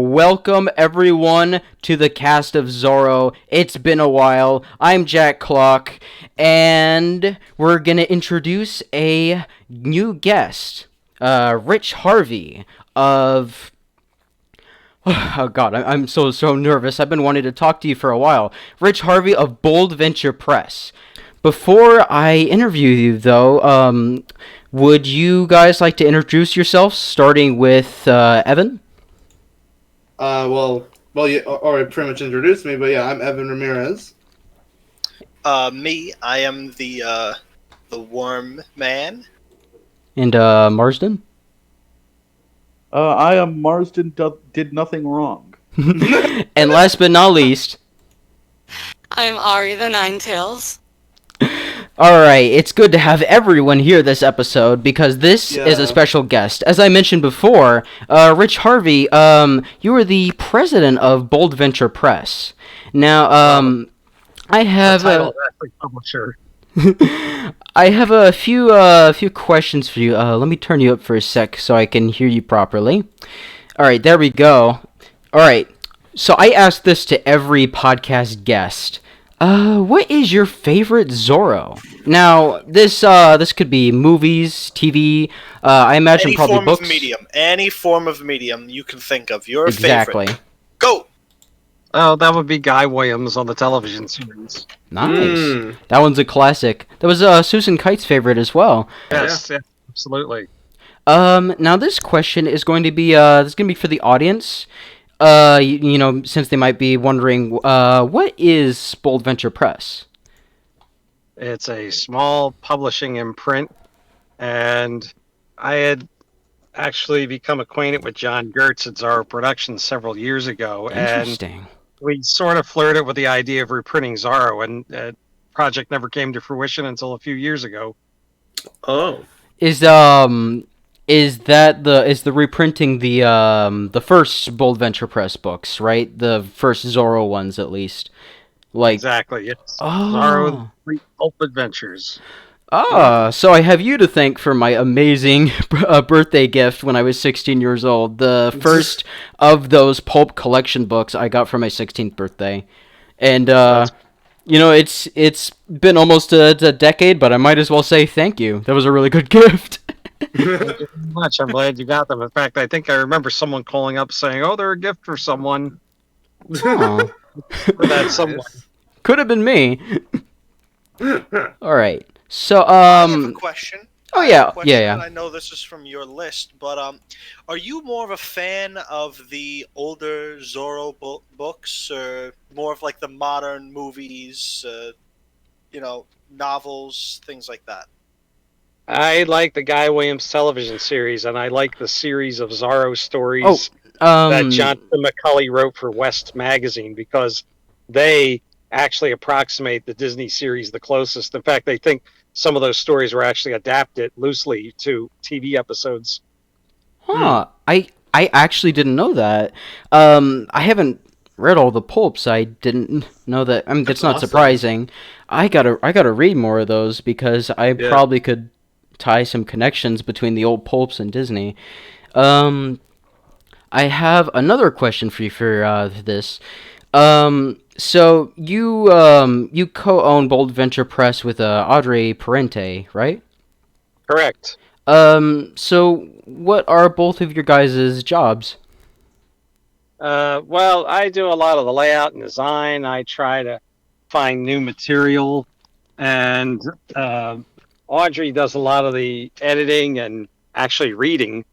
Welcome everyone to the cast of Zorro. It's been a while. I'm Jack Clock, and we're gonna introduce a new guest, Rich Harvey of. Oh God, I'm so nervous. I've been wanting to talk to you for a while. Rich Harvey of Bold Venture Press. Before I interview you, though, would you guys like to introduce yourselves, starting with Evan? You already pretty much introduced me, but yeah, I'm Evan Ramirez. I am the worm man. And Marsden? I am Marsden did nothing wrong. And last but not least, I'm Ari the Ninetails. alright, it's good to have everyone here this episode because this is a special guest. As I mentioned before, Rich Harvey, you are the president of Bold Venture Press. Now, I have publisher. I have a few questions for you. Let me turn you up for a sec so I can hear you properly. Alright, there we go. Alright, so I ask this to every podcast guest. What is your favorite Zorro? Now, this could be movies, TV. I imagine any probably form books. Of medium, any form of medium you can think of. Your exactly. favorite. Go. Oh, that would be Guy Williams on the television series. Nice. That one's a classic. That was Susan Kite's favorite as well. Yes, yeah, absolutely. Now this question is going to be for the audience. Since they might be wondering, what is Bold Venture Press? It's a small publishing imprint, and I had actually become acquainted with John Gertz at Zorro Productions several years ago. Interesting. And we sort of flirted with the idea of reprinting Zorro, and the project never came to fruition until a few years ago. Oh. Is the reprinting the first Bold Venture Press books, right? The first Zorro ones, at least. Like exactly, yes. Oh. Zorro Three Pulp Adventures. So I have you to thank for my amazing birthday gift when I was 16 years old. The first of those pulp collection books I got for my 16th birthday, and it's been almost a decade, but I might as well say thank you. That was a really good gift. Thank you very much. I'm glad you got them. In fact, I think I remember someone calling up saying, "Oh, they're a gift for someone." Oh. That someone could have been me. All right. So I have a question. Yeah. I know this is from your list, but are you more of a fan of the older Zorro books, or more of like the modern movies, novels, things like that? I like the Guy Williams television series, and I like the series of Zorro stories that Jonathan McCulley wrote for West Magazine, because they actually approximate the Disney series the closest. In fact, they think some of those stories were actually adapted loosely to TV episodes. Huh. I actually didn't know that. I haven't read all the pulps. I didn't know that. I mean, that's not awesome. Surprising. I gotta read more of those because I probably could tie some connections between the old pulps and Disney. I have another question for you for this. So you co-own Bold Venture Press with Audrey Parente, right? Correct. So what are both of your guys' jobs? Well, I do a lot of the layout and design. I try to find new material, and Audrey does a lot of the editing and actually reading.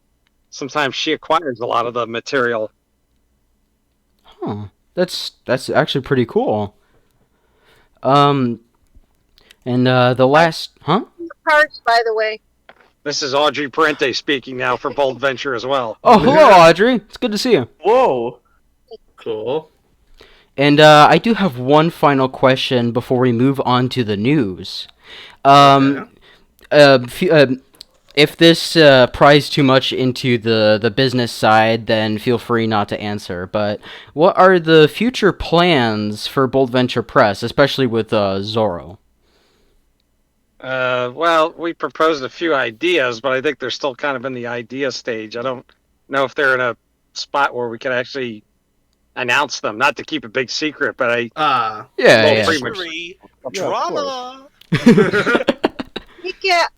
Sometimes she acquires a lot of the material. Huh. That's actually pretty cool. And the last, huh? Parts, by the way. This is Audrey Parente speaking now for Bold Venture as well. Oh, hello, Audrey. It's good to see you. Whoa. Cool. And I do have one final question before we move on to the news. If this pries too much into the business side, then feel free not to answer. But what are the future plans for Bold Venture Press, especially with Zorro? Well, we proposed a few ideas, but I think they're still kind of in the idea stage. I don't know if they're in a spot where we could actually announce them. Not to keep a big secret, but I Yeah, well, pretty much. Mystery, Yeah, of drama. We get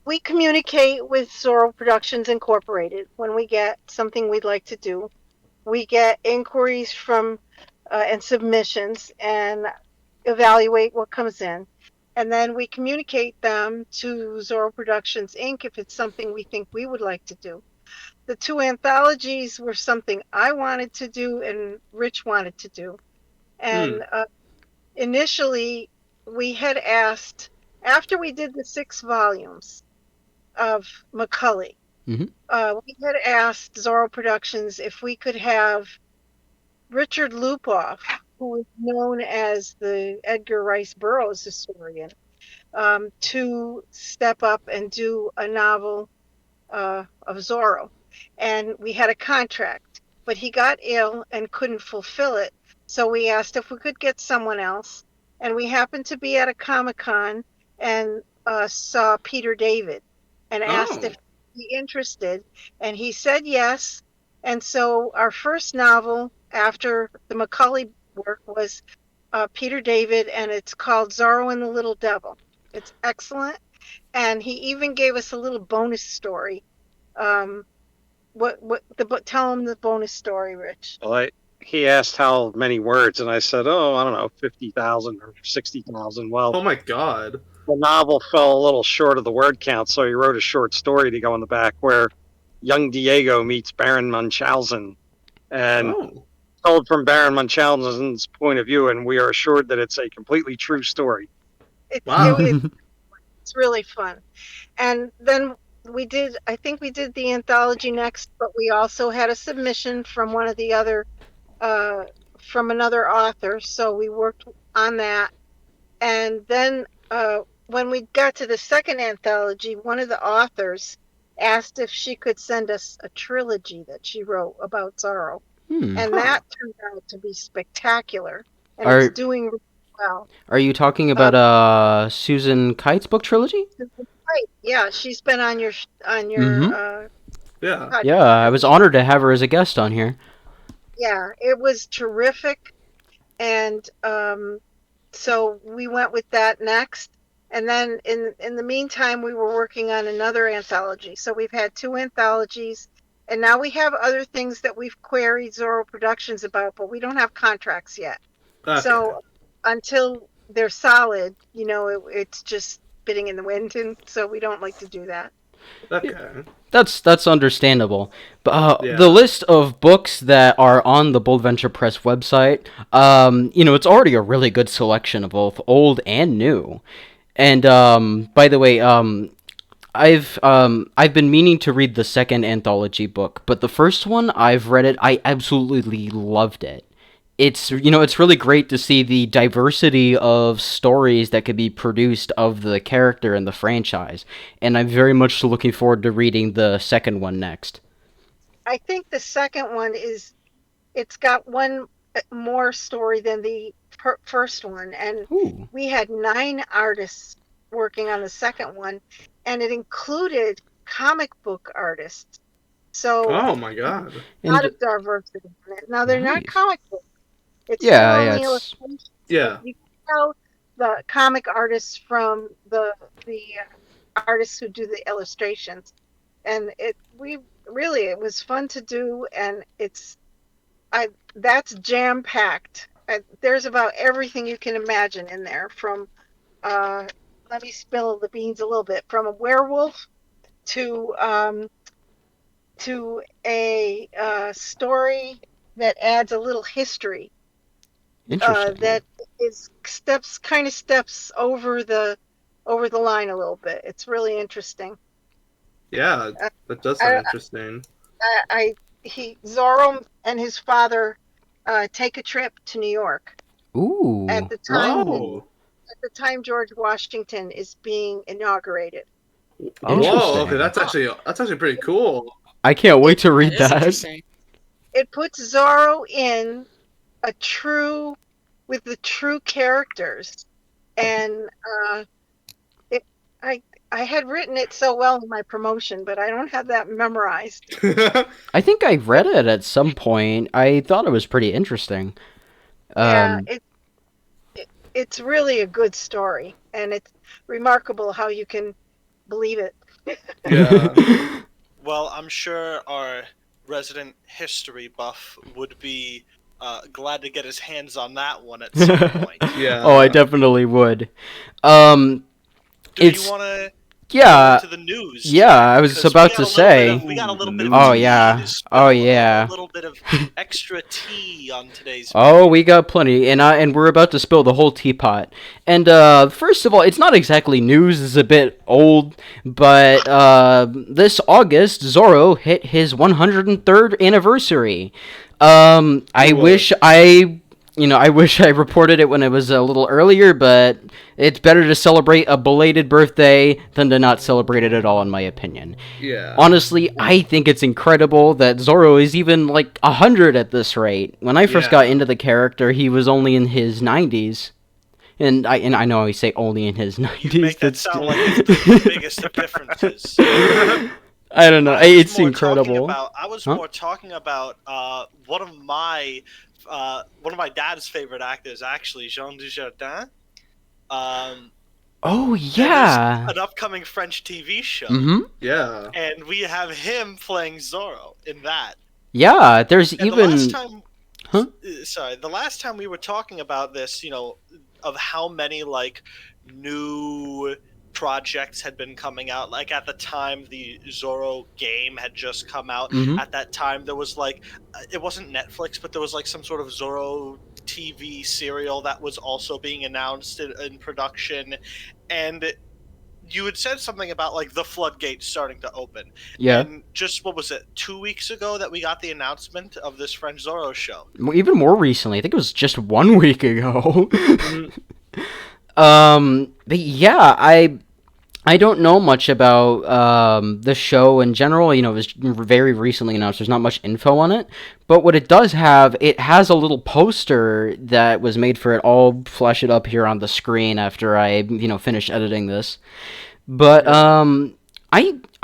we communicate with Zorro Productions Incorporated when we get something we'd like to do. We get inquiries from and submissions and evaluate what comes in. And then we communicate them to Zorro Productions Inc. if it's something we think we would like to do. The 2 anthologies were something I wanted to do and Rich wanted to do. And initially, we had asked, after we did the 6 volumes of Macaulay, Mhm. we had asked Zorro Productions if we could have Richard Lupoff, who is known as the Edgar Rice Burroughs historian, to step up and do a novel of Zorro. And we had a contract, but he got ill and couldn't fulfill it. So we asked if we could get someone else. And we happened to be at a Comic-Con and saw Peter David and asked if he'd be interested. And he said yes. And so our first novel after the Macaulay work was Peter David, and it's called Zorro and the Little Devil. It's excellent. And he even gave us a little bonus story. Tell him the bonus story, Rich. Well, he asked how many words, and I said, I don't know, 50,000 or 60,000. Well, Oh my god. the novel fell a little short of the word count, so he wrote a short story to go in the back where young Diego meets Baron Munchausen, and told from Baron Munchausen's point of view, and we are assured that it's a completely true story. It's really fun. And then I think we did the anthology next, but we also had a submission from one of the other, from another author. So we worked on that. And then when we got to the second anthology, one of the authors asked if she could send us a trilogy that she wrote about Zorro. And that turned out to be spectacular. And it's doing really well. Are you talking about Susan Kite's book trilogy? Right. Yeah, she's been on your yeah. Yeah, I was honored to have her as a guest on here. Yeah, it was terrific. And so we went with that next. And then in the meantime, we were working on another anthology. So we've had 2 anthologies. And now we have other things that we've queried Zorro Productions about, but we don't have contracts yet. Okay. So until they're solid, it's just spitting in the wind, and so we don't like to do that. Okay. That's understandable. But the list of books that are on the Bold Venture Press website, it's already a really good selection of both old and new. And by the way, I've been meaning to read the second anthology book, but the first one I've read it. I absolutely loved it. It's really great to see the diversity of stories that could be produced of the character and the franchise, and I'm very much looking forward to reading the second one next. I think the second one it's got one more story than the first one, and we had 9 artists working on the second one, and it included comic book artists. So oh my god, a lot of diversity in it. Now they're not comic books. It's illustrations. Yeah. You can tell the comic artists from the artists who do the illustrations, and it was fun to do, and that's jam packed. There's about everything you can imagine in there. From let me spill the beans a little bit. From a werewolf to a story that adds a little history. That steps over the line a little bit. It's really interesting. Yeah, that does sound interesting. Zorro and his father take a trip to New York. Ooh. At the time George Washington is being inaugurated. Whoa, okay, that's actually pretty cool. I can't wait to read that. It puts Zorro in with the true characters, and I had written it so well in my promotion, but I don't have that memorized. I think I read it at some point. I thought it was pretty interesting. Yeah, it's really a good story, and it's remarkable how you can believe it. Yeah. Well, I'm sure our resident history buff would be glad to get his hands on that one at some point. Yeah. Oh, I definitely would. Do It's you want to yeah. to the news? Yeah, I was Because about to say. we got a little The bit of Oh news. yeah. news, Oh a yeah. little bit of extra tea on today's. Oh, we got plenty, and we're about to spill the whole teapot. And first of all, it's not exactly news; it's a bit old, but this August, Zorro hit his 103rd anniversary. I Cool. wish I wish I reported it when it was a little earlier, but it's better to celebrate a belated birthday than to not celebrate it at all, in my opinion. Yeah. Honestly, I think it's incredible that Zorro is even like 100 at this rate. When I first Yeah. got into the character, he was only in his 90s. And I know I say only in his 90s. You make that that's sound like it's the biggest of differences. I don't know. I was It's more incredible. I was Huh? more talking about one of my dad's favorite actors, actually, Jean Dujardin. Oh And there's yeah. an upcoming French TV show, Yeah. and we have him playing Zorro in that. Yeah, there's And even the last time we were talking about this, of how many like new projects had been coming out. Like at the time, the Zorro game had just come out. Mhm. At that time, there was like, it wasn't Netflix, but there was like some sort of Zorro TV serial that was also being announced in production, and you had said something about like the floodgates starting to open. Yeah. And just what was it, 2 weeks ago that we got the announcement of this French Zorro show? Even more recently. I think it was just 1 week ago. But yeah, I don't know much about the show in general. It was very recently announced. There's not much info on it. But what it does have, it has a little poster that was made for it. I'll flash it up here on the screen after I, finish editing this. But I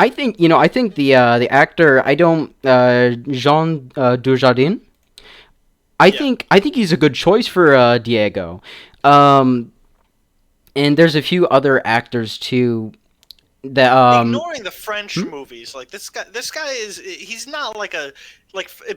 think the actor, Jean Dujardin. I think he's a good choice for Diego. And there's a few other actors too that Ignoring the French movies, like this guy he's not like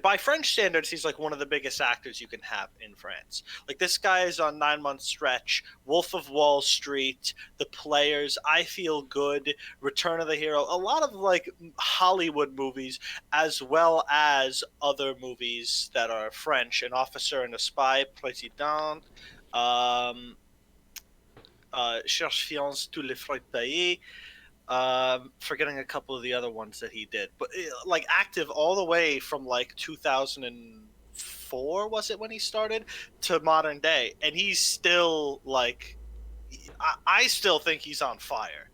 by French standards, he's like one of the biggest actors you can have in France. Like this guy is on 9 Month Stretch, Wolf of Wall Street, The Players, I Feel Good, Return of the Hero, a lot of like Hollywood movies, as well as other movies that are French, An Officer and a Spy, Président, Cherche Fiance tous les frais payés. Forgetting a couple of the other ones that he did, but like active all the way from like 2004, was it when he started, to modern day, and he's still like, I still think he's on fire.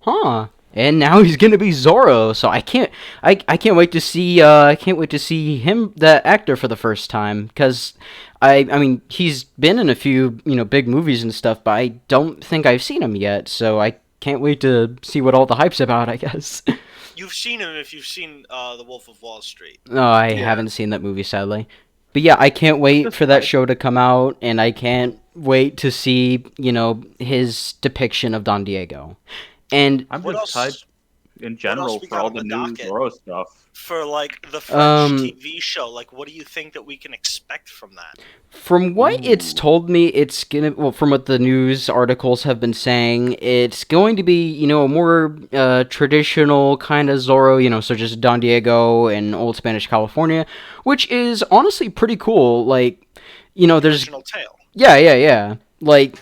Huh. And now he's gonna be Zorro, so I can't wait to see him, the actor, for the first time, because I mean he's been in a few big movies and stuff, but I don't think I've seen him yet, so I can't wait to see what all the hype's about, I guess. You've seen him if you've seen The Wolf of Wall Street. No, I haven't seen that movie, sadly. But yeah, I can't wait for that show to come out, and I can't wait to see his depiction of Don Diego. And I'm What just else- hyped in general we for got all on the the new docket? Zorro stuff. For like the French Um, TV show, like what do you think that we can expect from that? from what it's told me, it's from what the news articles have been saying, it's going to be, a more traditional kind of Zorro, so just Don Diego and Old Spanish California, which is honestly pretty cool. Like, there's Original tale. yeah. Like,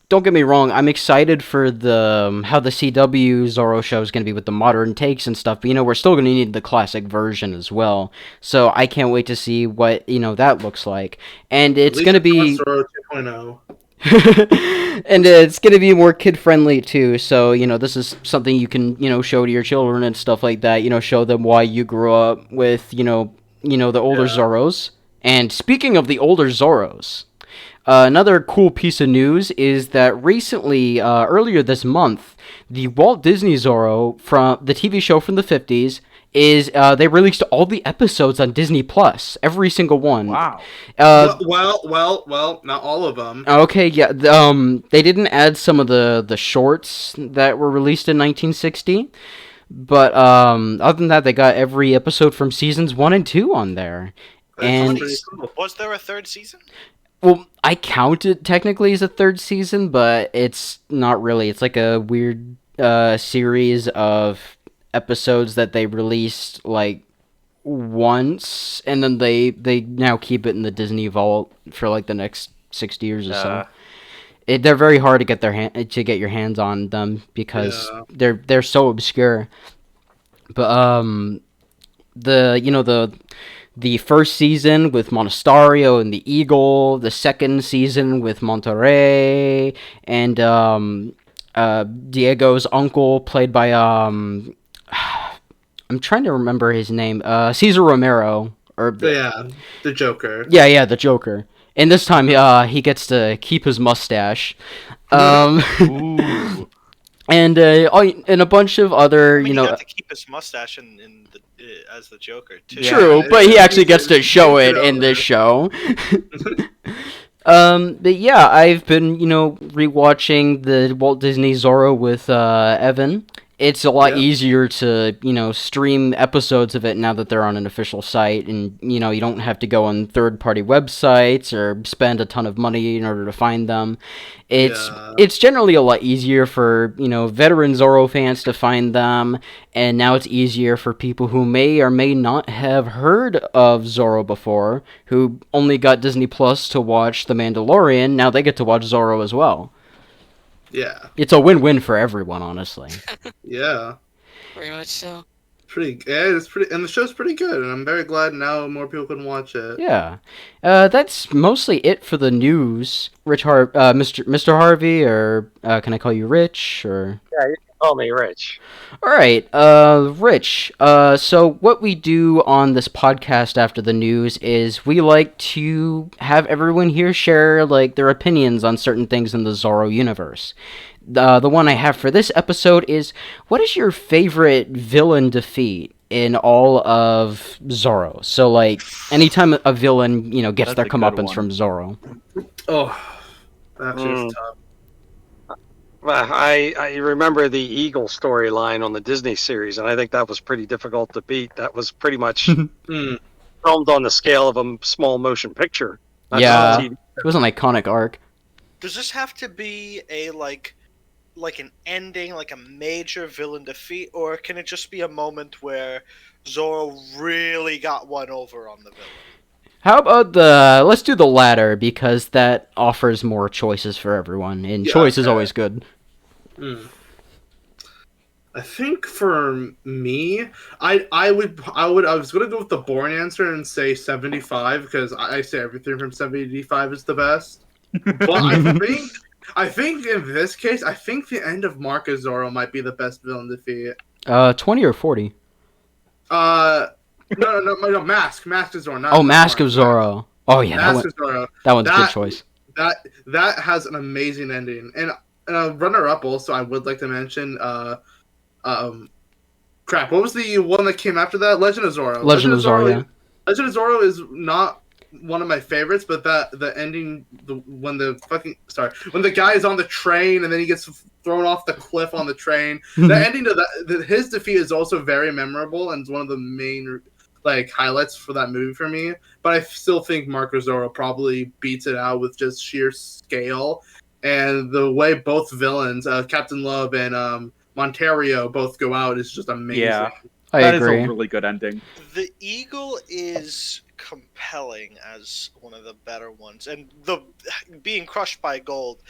don't get me wrong, I'm excited for the how the CW Zorro show is going to be with the modern takes and stuff, but we're still going to need the classic version as well. So I can't wait to see what, that looks like. And it's going to be Zorro 2.0. and it's going to be more kid-friendly too. So, this is something you can, show to your children and stuff like that, show them why you grew up with, the older Zorros. And speaking of the older Zorros, Another cool piece of news is that recently, earlier this month, the Walt Disney Zorro from the TV show from the 50s is they released all the episodes on Disney Plus, every single one. Wow. Well, not all of them. Okay, yeah. They didn't add some of the shorts that were released in 1960, but other than that, they got every episode from seasons 1 and 2 on there. And Pretty cool. Was there a third season? well, I count it technically as a third season, but it's not really. It's like a weird series of episodes that they released like once, and then they now keep it in the Disney vault for like the next 60 years or so. They're very hard to get your hands on them because they're so obscure. But the first season with Monasterio and the Eagle, the second season with Monterey, and Diego's uncle, played by I'm trying to remember his name, Cesar Romero, or The Joker. yeah, the Joker. And this time, he gets to keep his mustache. Ooh. And a bunch of other, I mean, he got to keep his mustache as the Joker too. True, but he actually gets to show it in this show. But yeah, I've been, rewatching the Walt Disney Zorro with Evan. It's a lot easier to, stream episodes of it now that they're on an official site, and, you don't have to go on third-party websites or spend a ton of money in order to find them. It's generally a lot easier for, veteran Zorro fans to find them, and now it's easier for people who may or may not have heard of Zorro before, who only got Disney Plus to watch The Mandalorian. Now they get to watch Zorro as well. Yeah. It's a win-win for everyone, honestly. Yeah. Very much so. It's pretty, and the show's pretty good, and I'm very glad now more people can watch it. Yeah. That's mostly it for the news. Mr. Harvey, or can I call you Rich, or? Yeah, you can call me Rich. All right, Rich. So what we do on this podcast after the news is we like to have everyone here share like their opinions on certain things in the Zorro universe. The one I have for this episode is, what is your favorite villain defeat in all of Zorro? So like anytime a villain gets That's their a good comeuppance one. from Zorro. Oh, that's just tough. Well, I remember the Eagle storyline on the Disney series, and I think that was pretty difficult to beat. That was pretty much filmed on the scale of a small motion picture. Not Yeah. just a TV. It was an iconic arc. Does this have to be a like an ending, like a major villain defeat, or can it just be a moment where Zorro really got one over on the villain? How about let's do the latter, because that offers more choices for everyone, and choice is always good. I think for me, I was gonna go with the boring answer and say 75 because I say everything from 75 is the best. But I think in this case, I think the end of Marcus Zorro might be the best villain defeat. 20 or 40? No, Mask is Zorro. Oh, Mask of Zorro. Oh yeah, Mask of Zorro. that one's a good choice. That has an amazing ending, and runner up also I would like to mention. Crap, what was the one that came after that? Legend of Zorro. Legend of Zorro, yeah. Legend of Zorro is not one of my favorites, but the ending, when the guy is on the train and then he gets thrown off the cliff on the train, the ending to his defeat is also very memorable and it's one of the main highlights for that movie for me. But I still think Marco Zorro probably beats it out with just sheer scale and the way both villains, Captain Love and Monterio, both go out is just amazing. Yeah, I that agree. is a really good ending. The Eagle is compelling as one of the better ones, and the being crushed by gold.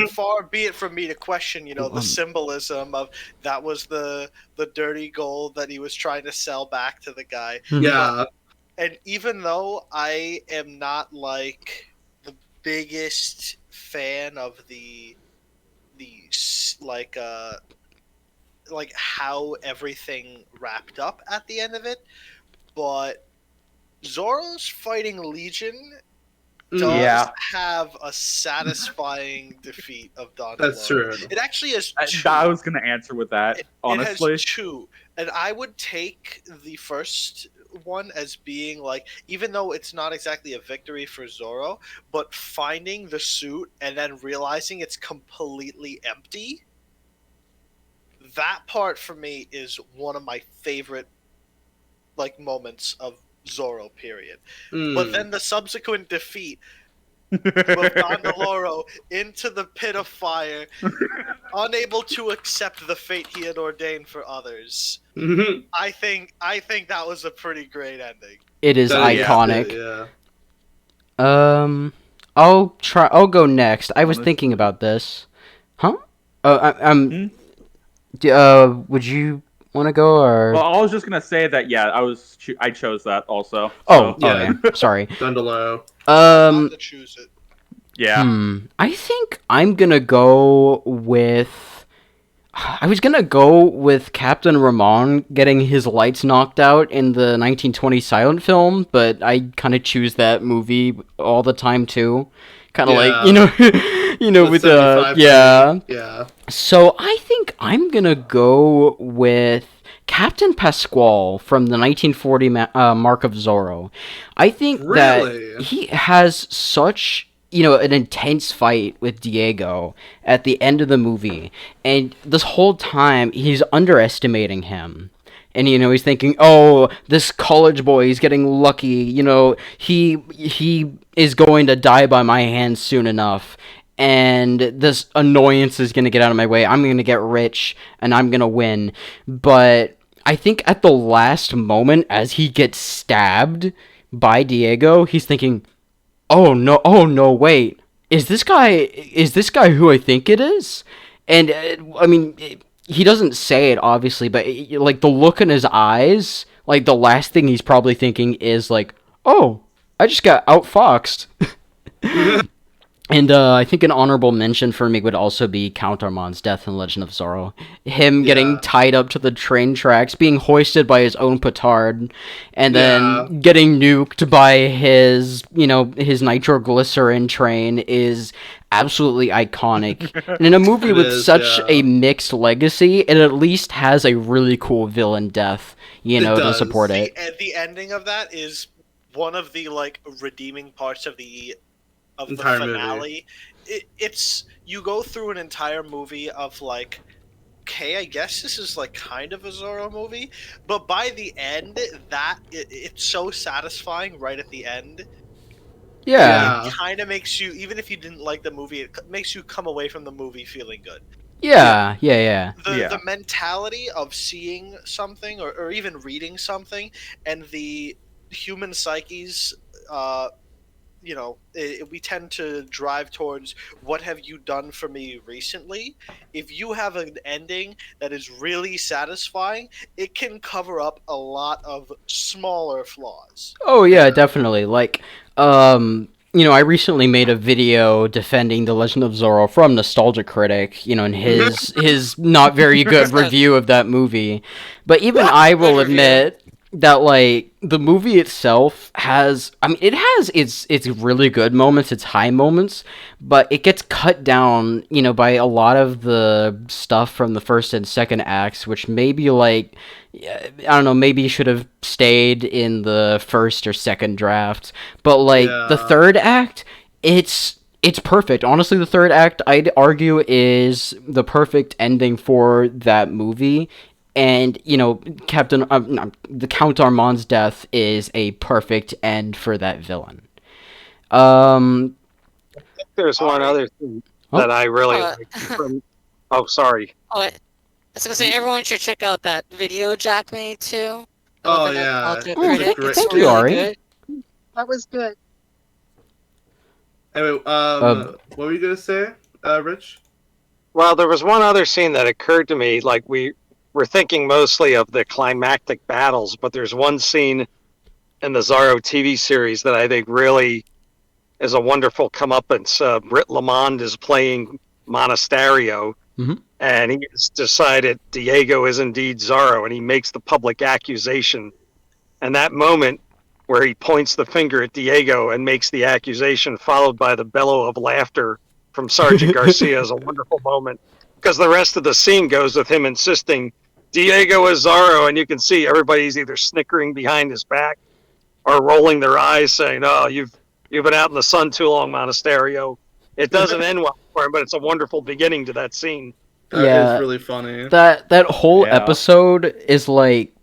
Far be it from me to question, the symbolism of that was the dirty gold that he was trying to sell back to the guy. Yeah. And even though I am not like the biggest fan of the how everything wrapped up at the end of it, but Zorro's fighting Legion does have a satisfying defeat of Don That's DeLoro. true. It actually has two. I was going to answer with that, honestly. It has two. And I would take the first one as being like, even though it's not exactly a victory for Zorro, but finding the suit and then realizing it's completely empty, that part for me is one of my favorite like moments of Zorro, period. But then the subsequent defeat with Don DeLoro into the pit of fire, unable to accept the fate he had ordained for others. I think that was a pretty great ending. It is iconic. Yeah. I'll go next. I was thinking about this. Huh? Would you want to go or? Well, I was just gonna say that. Yeah, I chose that also. Oh, so. yeah. Sorry. Don DeLoro. Not to choose it. Yeah. I think I'm gonna go with. I was gonna go with Captain Ramon getting his lights knocked out in the 1920 silent film, but I kind of choose that movie all the time too. Kind of like with Yeah. So I think I'm gonna go with Captain Pasquale from the 1940 Mark of Zorro. I think that he has such an intense fight with Diego at the end of the movie, and this whole time he's underestimating him. And he's thinking, "Oh, this college boy is getting lucky. He is going to die by my hands soon enough, and this annoyance is going to get out of my way. I'm going to get rich, and I'm going to win." But I think at the last moment, as he gets stabbed by Diego, he's thinking, "Oh no, wait. Is this guy who I think it is?" And he doesn't say it obviously, but like the look in his eyes, like the last thing he's probably thinking is like, "Oh, I just got outfoxed." And I think an honorable mention for me would also be Count Armand's death in Legend of Zorro. Him getting tied up to the train tracks, being hoisted by his own petard, and then getting nuked by his nitroglycerin train is absolutely iconic. And in a movie with such a mixed legacy, it at least has a really cool villain death, to support it. The ending of that is one of the like redeeming parts of the entire finale. It's you go through an entire movie of like, okay, I guess this is like kind of a Zorro movie, but by the end, it's so satisfying right at the end. Yeah. It kind of makes you, even if you didn't like the movie, it makes you come away from the movie feeling good. Yeah. The mentality of seeing something or even reading something and the human psyches, we tend to drive towards what have you done for me recently. If you have an ending that is really satisfying, it can cover up a lot of smaller flaws. Oh yeah, definitely. Like, I recently made a video defending The Legend of Zorro from Nostalgia Critic, and his not very good review of that movie. But even I will admit that like the movie itself has its really good moments, its high moments, but it gets cut down by a lot of the stuff from the first and second acts, which maybe like I don't know, maybe should have stayed in the first or second draft. But like the third act, it's perfect. Honestly, the third act I'd argue is the perfect ending for that movie. And, the Count Armand's death is a perfect end for that villain. There's one other thing that I really like. Sorry. I was going to say, everyone should check out that video Jack made, too. Oh, yeah. Thank you, Ari. Good. That was good. Anyway, what were you going to say, Rich? Well, there was one other scene that occurred to me, like we're thinking mostly of the climactic battles, but there's one scene in the Zorro TV series that I think really is a wonderful comeuppance. Britt Lamond is playing Monasterio, and he has decided Diego is indeed Zorro, and he makes the public accusation. And that moment, where he points the finger at Diego and makes the accusation, followed by the bellow of laughter from Sergeant Garcia, is a wonderful moment. Because the rest of the scene goes with him insisting Diego is Zorro, and you can see everybody's either snickering behind his back or rolling their eyes, saying, "Oh, you've been out in the sun too long, Monasterio." It doesn't end well for him, but it's a wonderful beginning to that scene. That Yeah. is really funny. That whole Yeah. episode is like,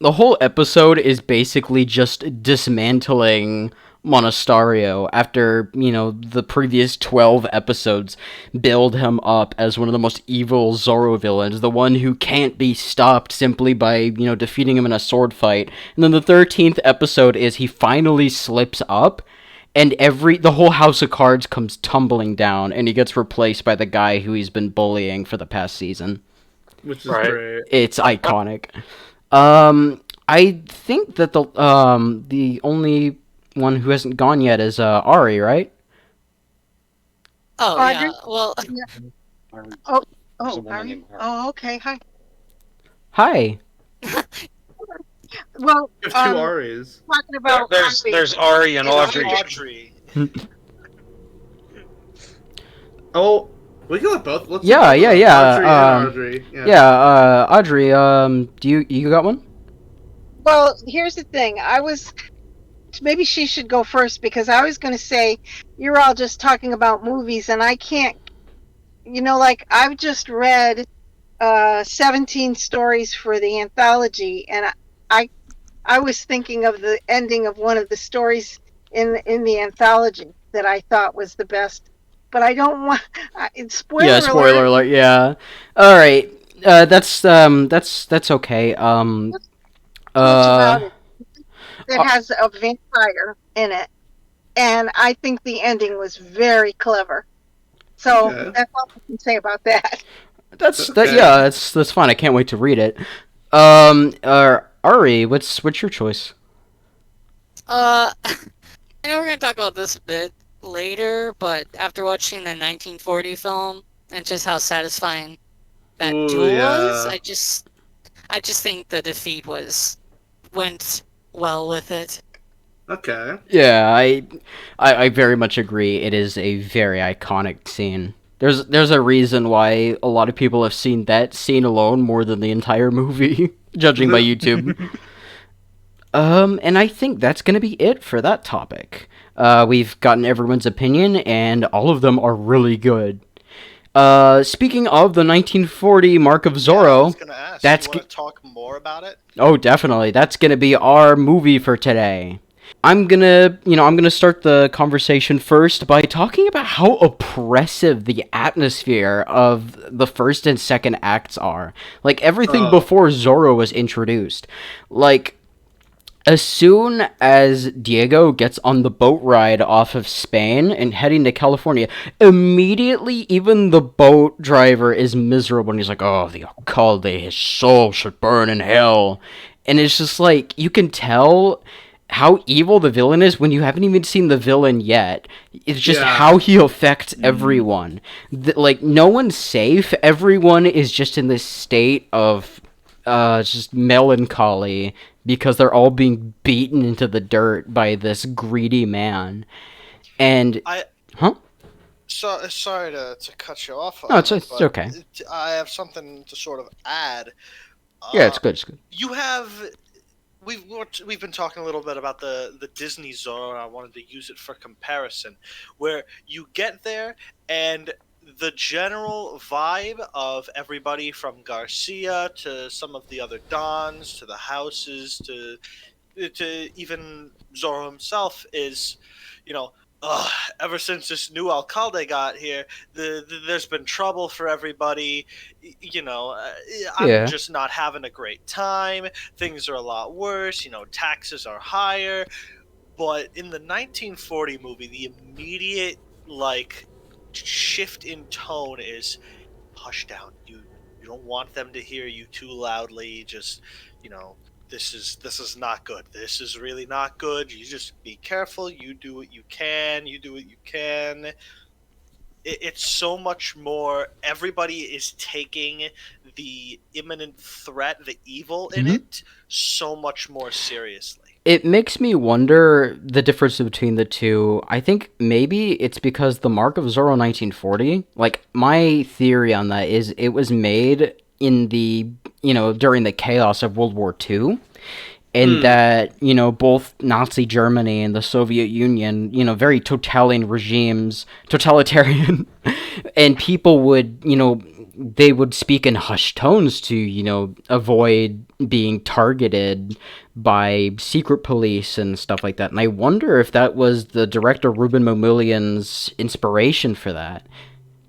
the whole episode is basically just dismantling Monasterio after, the previous 12 episodes build him up as one of the most evil Zorro villains, the one who can't be stopped simply by, defeating him in a sword fight. And then the 13th episode is he finally slips up, and the whole house of cards comes tumbling down, and he gets replaced by the guy who he's been bullying for the past season. Which is Right. great. It's iconic. I think that the only one who hasn't gone yet is Ari, right? Oh Audrey? yeah. Well, Oh, There's a are woman you? named Harvey. Oh, okay. Hi. Hi. Well, There's two R's. talking about There's Ari and Audrey. Audrey. Oh, we can let both. Let's Yeah, do both. yeah. Audrey and Audrey. Yeah. Audrey. Do you got one? Well, here's the thing. Maybe she should go first because I was going to say you're all just talking about movies and I can't, like I've just read 17 stories for the anthology and I was thinking of the ending of one of the stories in the anthology that I thought was the best, but I don't want it's Spoiler alert. Yeah. All right. That's okay. About it. It has a vampire in it, and I think the ending was very clever. So Okay. that's all I can say about that. Okay. Yeah. That's fine. I can't wait to read it. Ari, what's your choice? I know we're gonna talk about this a bit later, but after watching the 1940 film and just how satisfying that Ooh, duel yeah. was, I just think the defeat went well with it. Okay. Yeah, I very much agree. It is a very iconic scene. There's a reason why a lot of people have seen that scene alone more than the entire movie, judging by YouTube. And I think that's gonna be it for that topic. We've gotten everyone's opinion, and all of them are really good. Speaking of the 1940 Mark of I Zorro, was gonna ask. that's you want to talk more about it? oh, definitely. That's gonna be our movie for today. I'm gonna start the conversation first by talking about how oppressive the atmosphere of the first and second acts are. Like, everything before Zorro was introduced. Like, as soon as Diego gets on the boat ride off of Spain and heading to California, immediately even the boat driver is miserable and he's like, "Oh, the alcalde, his soul should burn in hell." And it's just like, you can tell how evil the villain is when you haven't even seen the villain yet. It's just Yeah. how he affects everyone. Like, no one's safe. Everyone is just in this state of just melancholy because they're all being beaten into the dirt by this greedy man. And So sorry to cut you off. No, it's but okay. I have something to sort of add. yeah, it's good. It's good. You have. We've been talking a little bit about the Disney Zorro, and I wanted to use it for comparison, where you get there and the general vibe of everybody from Garcia to some of the other Dons to the houses to even Zorro himself is, ever since this new alcalde got here, there's been trouble for everybody. I'm Yeah. just not having a great time. Things are a lot worse. Taxes are higher. But in the 1940 movie, the immediate shift in tone is hush down. You don't want them to hear you too loudly. Just this is not good. This is really not good. You just be careful. You do what you can. It's so much more. Everybody is taking the imminent threat, the evil in it, so much more seriously. It makes me wonder the difference between the two. I think maybe it's because the Mark of Zorro 1940, like, my theory on that is it was made in the, during the chaos of World War II, and that, both Nazi Germany and the Soviet Union, very totalitarian, and people would, they would speak in hushed tones to, avoid being targeted by secret police and stuff like that. And I wonder if that was the director Ruben Mamoulian's inspiration for that.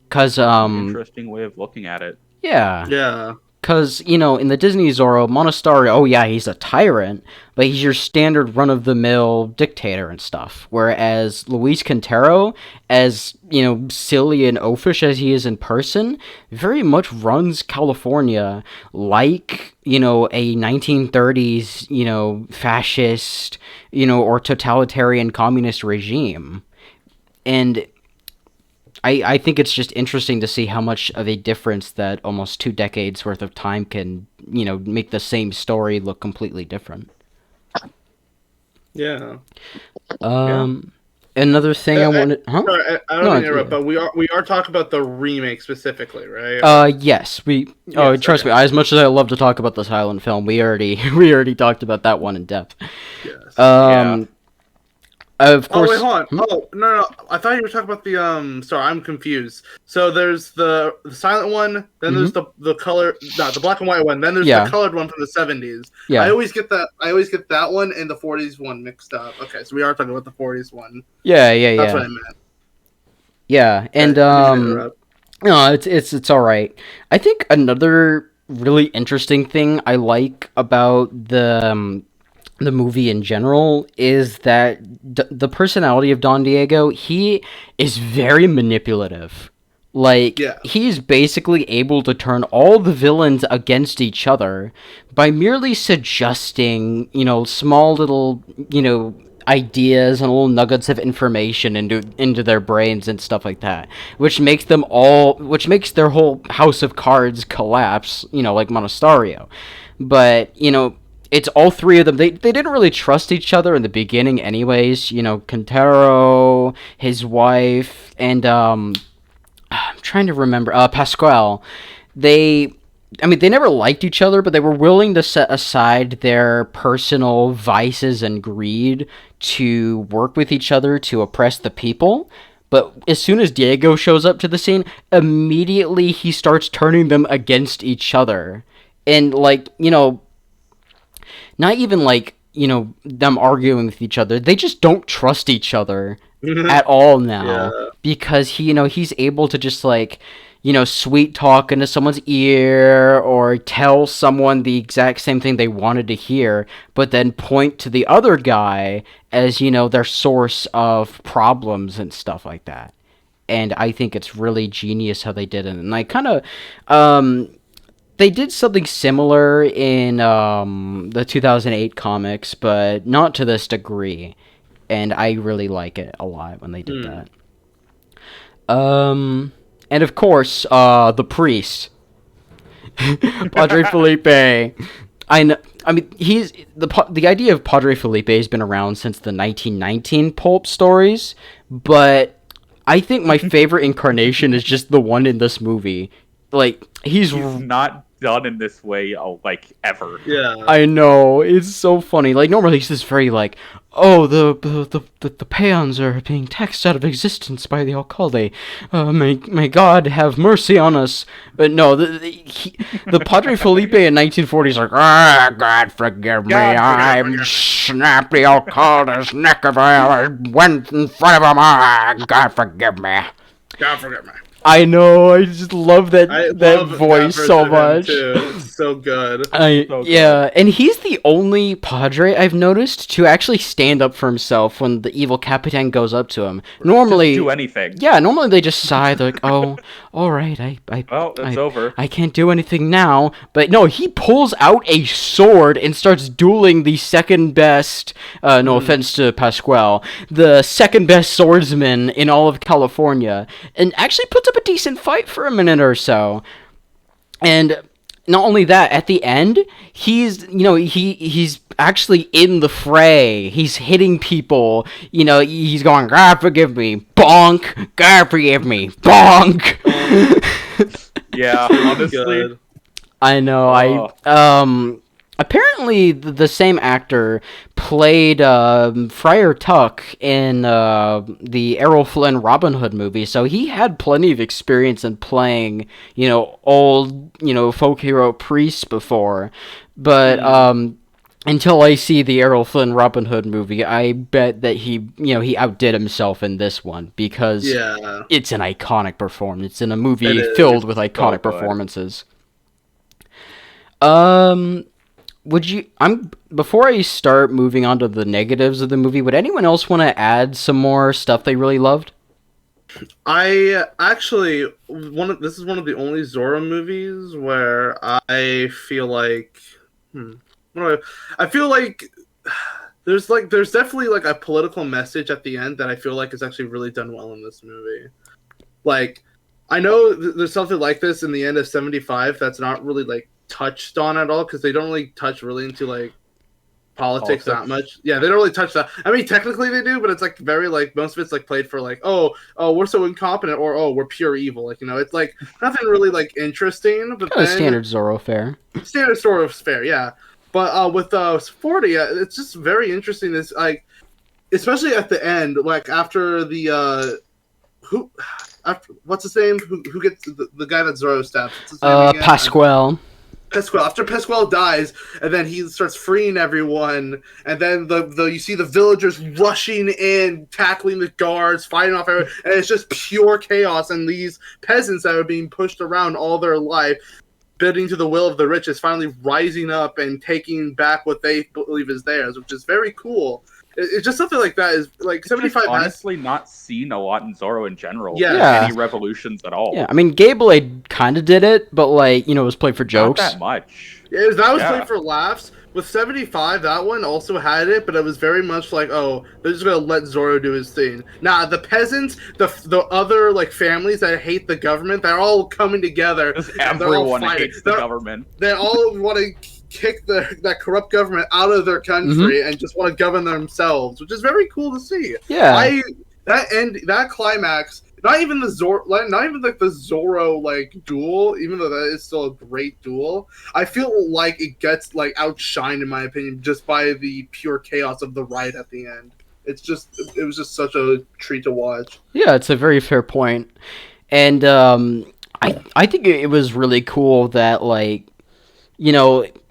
Cause Interesting way of looking at it. Yeah. Yeah. Because, in the Disney Zorro, Monasterio, oh yeah, he's a tyrant, but he's your standard run-of-the-mill dictator and stuff. Whereas Luis Quintero, as, silly and oafish as he is in person, very much runs California like, a 1930s, fascist, or totalitarian communist regime. And I think it's just interesting to see how much of a difference that almost 2 decades worth of time can, make the same story look completely different. Yeah. Another thing I wanted, Sorry, I don't mean to interrupt, but we are talking about the remake specifically, right? Yes, Yes, trust me, as much as I love to talk about the silent film, we already talked about that one in depth. Yes. Of course. Oh wait, hold on. Oh no, I thought you were talking about the Sorry, I'm confused. So there's the silent one, then there's the color, the black and white one, then there's the colored one from the 70s. Yeah. I always get that one and the 40s one mixed up. Okay, so we are talking about the 40s one. Yeah. That's what I meant. Yeah, and no, it's all right. I think another really interesting thing I like about the movie in general is that the personality of Don Diego, he is very manipulative. Like, he's basically able to turn all the villains against each other by merely suggesting, small little, ideas and little nuggets of information into their brains and stuff like that, which makes their whole house of cards collapse, like Monasterio. But, it's all three of them. They didn't really trust each other in the beginning anyways. Quintero, his wife, and I'm trying to remember, Pascual. They never liked each other, but they were willing to set aside their personal vices and greed to work with each other to oppress the people. But as soon as Diego shows up to the scene, immediately he starts turning them against each other. And, not even them arguing with each other. They just don't trust each other at all now because he's able to just sweet talk into someone's ear or tell someone the exact same thing they wanted to hear, but then point to the other guy as their source of problems and stuff like that. And I think it's really genius how they did it. And I kind of they did something similar in the 2008 comics, but not to this degree. And I really like it a lot when they did that. And of course, the priest, Padre Felipe. He's the idea of Padre Felipe has been around since the 1919 pulp stories, but I think my favorite incarnation is just the one in this movie. He's not done in this way, ever. Yeah. I know, it's so funny. Normally he's just very oh, the peons are being taxed out of existence by the alcalde. May God have mercy on us. But no, the Padre Felipe in 1940s God forgive me, I snapped the alcalde's neck if I went in front of him. God forgive me. God forgive me. I know, I just love that voice so much. It's so good. Yeah, and he's the only Padre I've noticed to actually stand up for himself when the evil Capitan goes up to him. Normally, just do anything. Yeah, normally they just sigh. They're like, "Oh, all right, it's over. I can't do anything now." But no, he pulls out a sword and starts dueling the second best. No offense to Pascual, the second best swordsman in all of California, and actually puts up a decent fight for a minute or so. And not only that, at the end, he's actually in the fray. He's hitting people. He's going, God forgive me, bonk. God forgive me, bonk. Yeah, honestly. Good. I know. Apparently the same actor played Friar Tuck in the Errol Flynn Robin Hood movie, so he had plenty of experience in playing, old, folk hero priests before. But until I see the Errol Flynn Robin Hood movie, I bet that he outdid himself in this one, because it's an iconic performance. It's in a movie filled with iconic performances. Before I start moving on to the negatives of the movie, would anyone else want to add some more stuff they really loved? I actually this is one of the only Zorro movies where I feel like I feel like there's definitely like a political message at the end that I feel like is actually really done well in this movie. Like, I know there's something like this in the end of 75 that's not really like touched on at all, because they don't really touch really into like politics that much. Yeah, they don't really touch that. I mean, technically they do, but it's like very like most of it's like played for like, oh, we're so incompetent, or oh, we're pure evil. Like, it's like nothing really like interesting. But kind of standard Zorro fare. Standard Zorro fare, yeah. But with 40, it's just very interesting. This like, especially at the end, like after the what's his name? Who gets the guy that Zorro stabs? What's his name again? Pasquale. After Pasquale dies, and then he starts freeing everyone, and then you see the villagers rushing in, tackling the guards, fighting off everyone, and it's just pure chaos. And these peasants that are being pushed around all their life, bending to the will of the rich, is finally rising up and taking back what they believe is theirs, which is very cool. It's just something like that is like 75. Honestly, not seen a lot in Zorro in general. Yeah. Any revolutions at all. Yeah, I mean, Gayblade kind of did it, but like, it was played for jokes. Not that much. Yeah, that was played for laughs. With 75, that one also had it, but it was very much like, oh, they're just gonna let Zorro do his thing. Nah, the peasants, the other like families that hate the government, they're all coming together. Everyone hates the government. They all want to kick that corrupt government out of their country and just want to govern themselves, which is very cool to see. Yeah. That climax, not even the Zorro like duel, even though that is still a great duel, I feel like it gets like outshined in my opinion just by the pure chaos of the riot at the end. It was just such a treat to watch. Yeah, it's a very fair point. And I think it was really cool that like,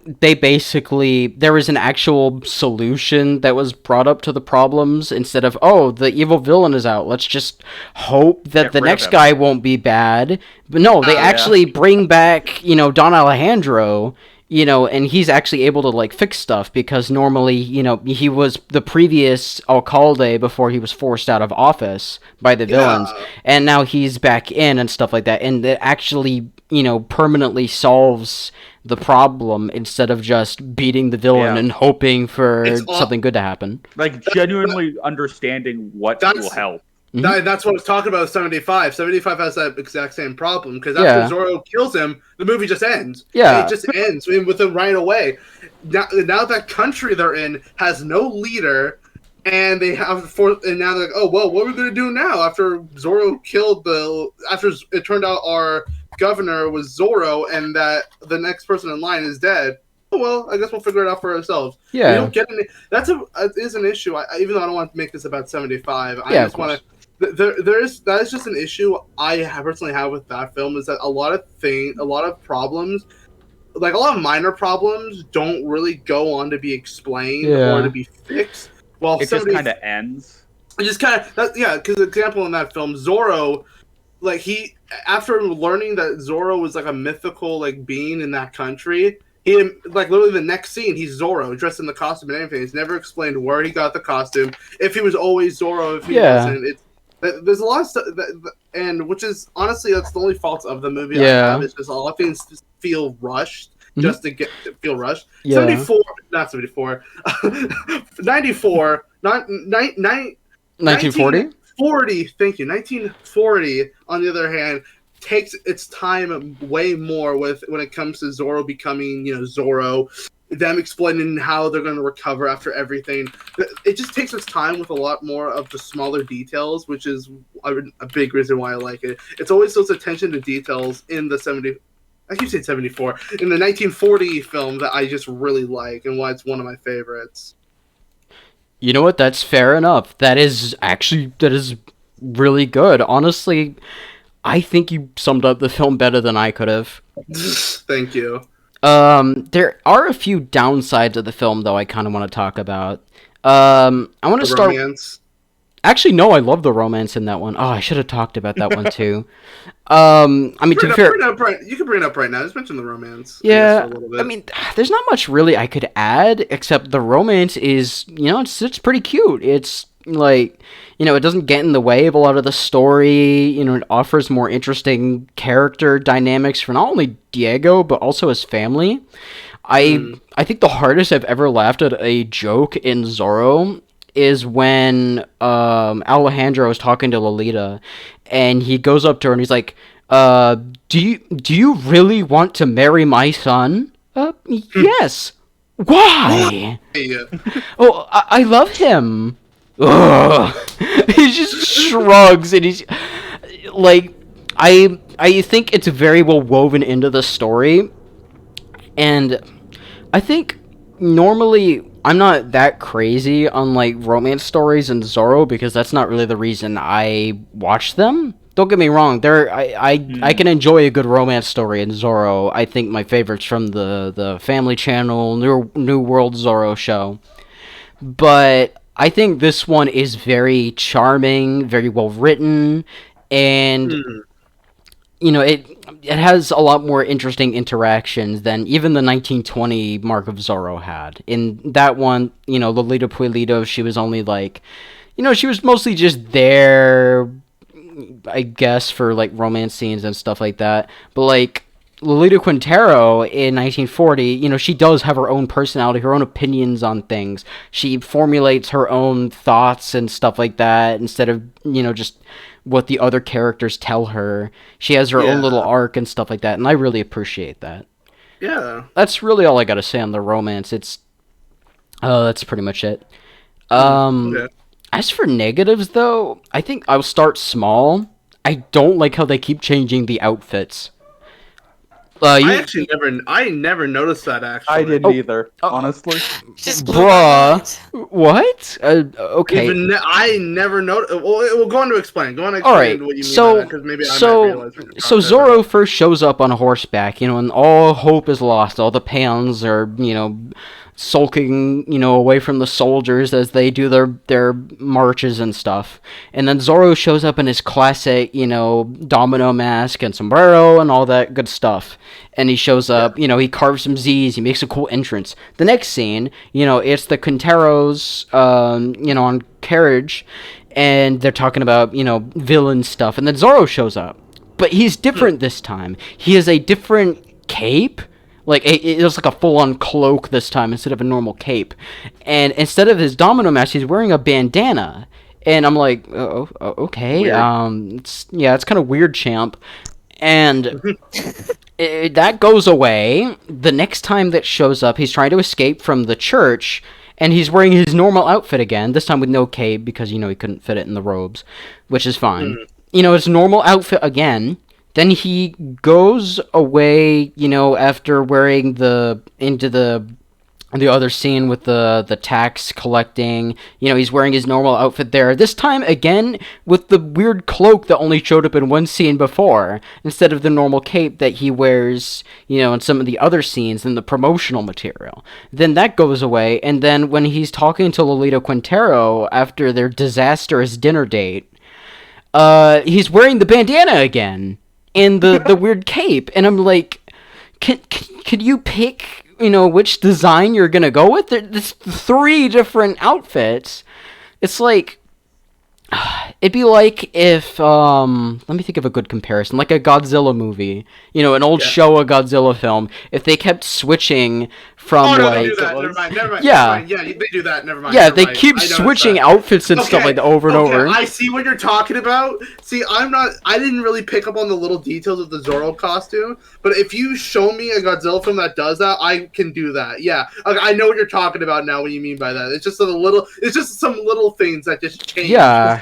there was an actual solution that was brought up to the problems, instead of, oh, the evil villain is out, let's just hope that the next guy won't be bad. But no, they actually bring back, Don Alejandro, and he's actually able to like fix stuff, because normally, he was the previous alcalde before he was forced out of office by the villains, and now he's back in and stuff like that, and it actually, permanently solves the problem, instead of just beating the villain and hoping for something good to happen. Like, genuinely understanding what will help. That's what I was talking about with 75. 75 has that exact same problem, because after Zorro kills him, the movie just ends. Yeah. It just ends with him right away. Now that country they're in has no leader, and now they're like, oh, well, what are we going to do now after Zorro after it turned out our governor was Zorro, and that the next person in line is dead? Oh, well, I guess we'll figure it out for ourselves. Yeah. We don't get that is an issue. Even though I don't want to make this about 75, I just want to. That is just an issue I personally have with that film, is that a lot of problems, like a lot of minor problems, don't really go on to be explained or to be fixed. Well, it just kind of ends. It just kind of because example in that film, Zorro, like he, after learning that Zorro was like a mythical like being in that country, he, like, literally the next scene, he's Zorro, dressed in the costume and everything. He's never explained where he got the costume, if he was always Zorro, if he wasn't. There's a lot of stuff, and which is, honestly, that's the only fault of the movie I have. It's just a lot of things just feel rushed, just to feel rushed. 74, not 74, 94, not 1940? 40, thank you. 1940, on the other hand, takes its time way more when it comes to Zorro becoming, Zorro, them explaining how they're going to recover after everything. It just takes its time with a lot more of the smaller details, which is a big reason why I like it. It's always those attention to details in the 74, in the 1940 film that I just really like, and why it's one of my favorites. You know what? That's fair enough. That is really good. Honestly, I think you summed up the film better than I could have. Thank you. There are a few downsides of the film, though, I kind of want to talk about. I want to start... Romance. Actually, no, I love the romance in that one. Oh, I should have talked about that one, too. I mean, to be fair... You can bring it up right now. Just mention the romance. Yeah, I mean, there's not much really I could add, except the romance is, it's pretty cute. It's, like, it doesn't get in the way of a lot of the story. It offers more interesting character dynamics for not only Diego, but also his family. I think the hardest I've ever laughed at a joke in Zorro is when Alejandro is talking to Lolita, and he goes up to her and he's like, do you really want to marry my son? Yes. Why? Oh, I love him. Ugh. He just shrugs, and he's like, I think it's very well woven into the story, and I think normally I'm not that crazy on like romance stories in Zorro because that's not really the reason I watch them. Don't get me wrong, I can enjoy a good romance story in Zorro. I think my favorites from the Family Channel New World Zorro show. But I think this one is very charming, very well written, and it has a lot more interesting interactions than even the 1920 Mark of Zorro had. In that one, Lolita Pueblito, she was only like, she was mostly just there, I guess, for like romance scenes and stuff like that. But like Lolita Quintero in 1940, she does have her own personality, her own opinions on things. She formulates her own thoughts and stuff like that instead of, just what the other characters tell her. She has her own little arc and stuff like that, and I really appreciate that. Yeah. That's really all I gotta say on the romance. That's pretty much it. Okay. As for negatives, though, I think I'll start small. I don't like how they keep changing the outfits. I never noticed that, actually. I didn't either, honestly. Just blew my mind. What? Okay. I never noticed. Well, go on to explain. Go on to explain All right. what you mean by that, because maybe I might realize what you're So talking Zorro about. first shows up on horseback, and all hope is lost. All the peons are, sulking, away from the soldiers as they do their marches and stuff. And then Zorro shows up in his classic, domino mask and sombrero and all that good stuff. And he shows up, he carves some Z's, he makes a cool entrance. The next scene, it's the Quinteros, on carriage, and they're talking about, villain stuff. And then Zorro shows up. But he's different this time. He has a different cape. Like, it was like a full-on cloak this time instead of a normal cape. And instead of his domino mask, he's wearing a bandana. And I'm like, okay. Weird. It's kind of weird, champ. And that goes away. The next time that shows up, he's trying to escape from the church, and he's wearing his normal outfit again, this time with no cape because, he couldn't fit it in the robes, which is fine. His normal outfit again. Then he goes away, after wearing into the other scene with the tax collecting. He's wearing his normal outfit there. This time, again, with the weird cloak that only showed up in one scene before, instead of the normal cape that he wears, in some of the other scenes in the promotional material. Then that goes away, and then when he's talking to Lolita Quintero after their disastrous dinner date, he's wearing the bandana again. And the weird cape, and I'm like, could you pick, which design you're gonna go with? There's 3 different outfits. It's like, It'd be like if, let me think of a good comparison, like a Godzilla movie, an old Showa Godzilla film. If they kept switching from they do that. Never mind. Yeah. Never mind. Yeah, they do that. Never mind. Yeah, Never they mind. keep switching outfits and stuff like that over and over. I see what you're talking about. See, I didn't really pick up on the little details of the Zorro costume, but if you show me a Godzilla film that does that, I can do that. Yeah, I know what you're talking about now. What you mean by that? It's just some little things that just change. Yeah,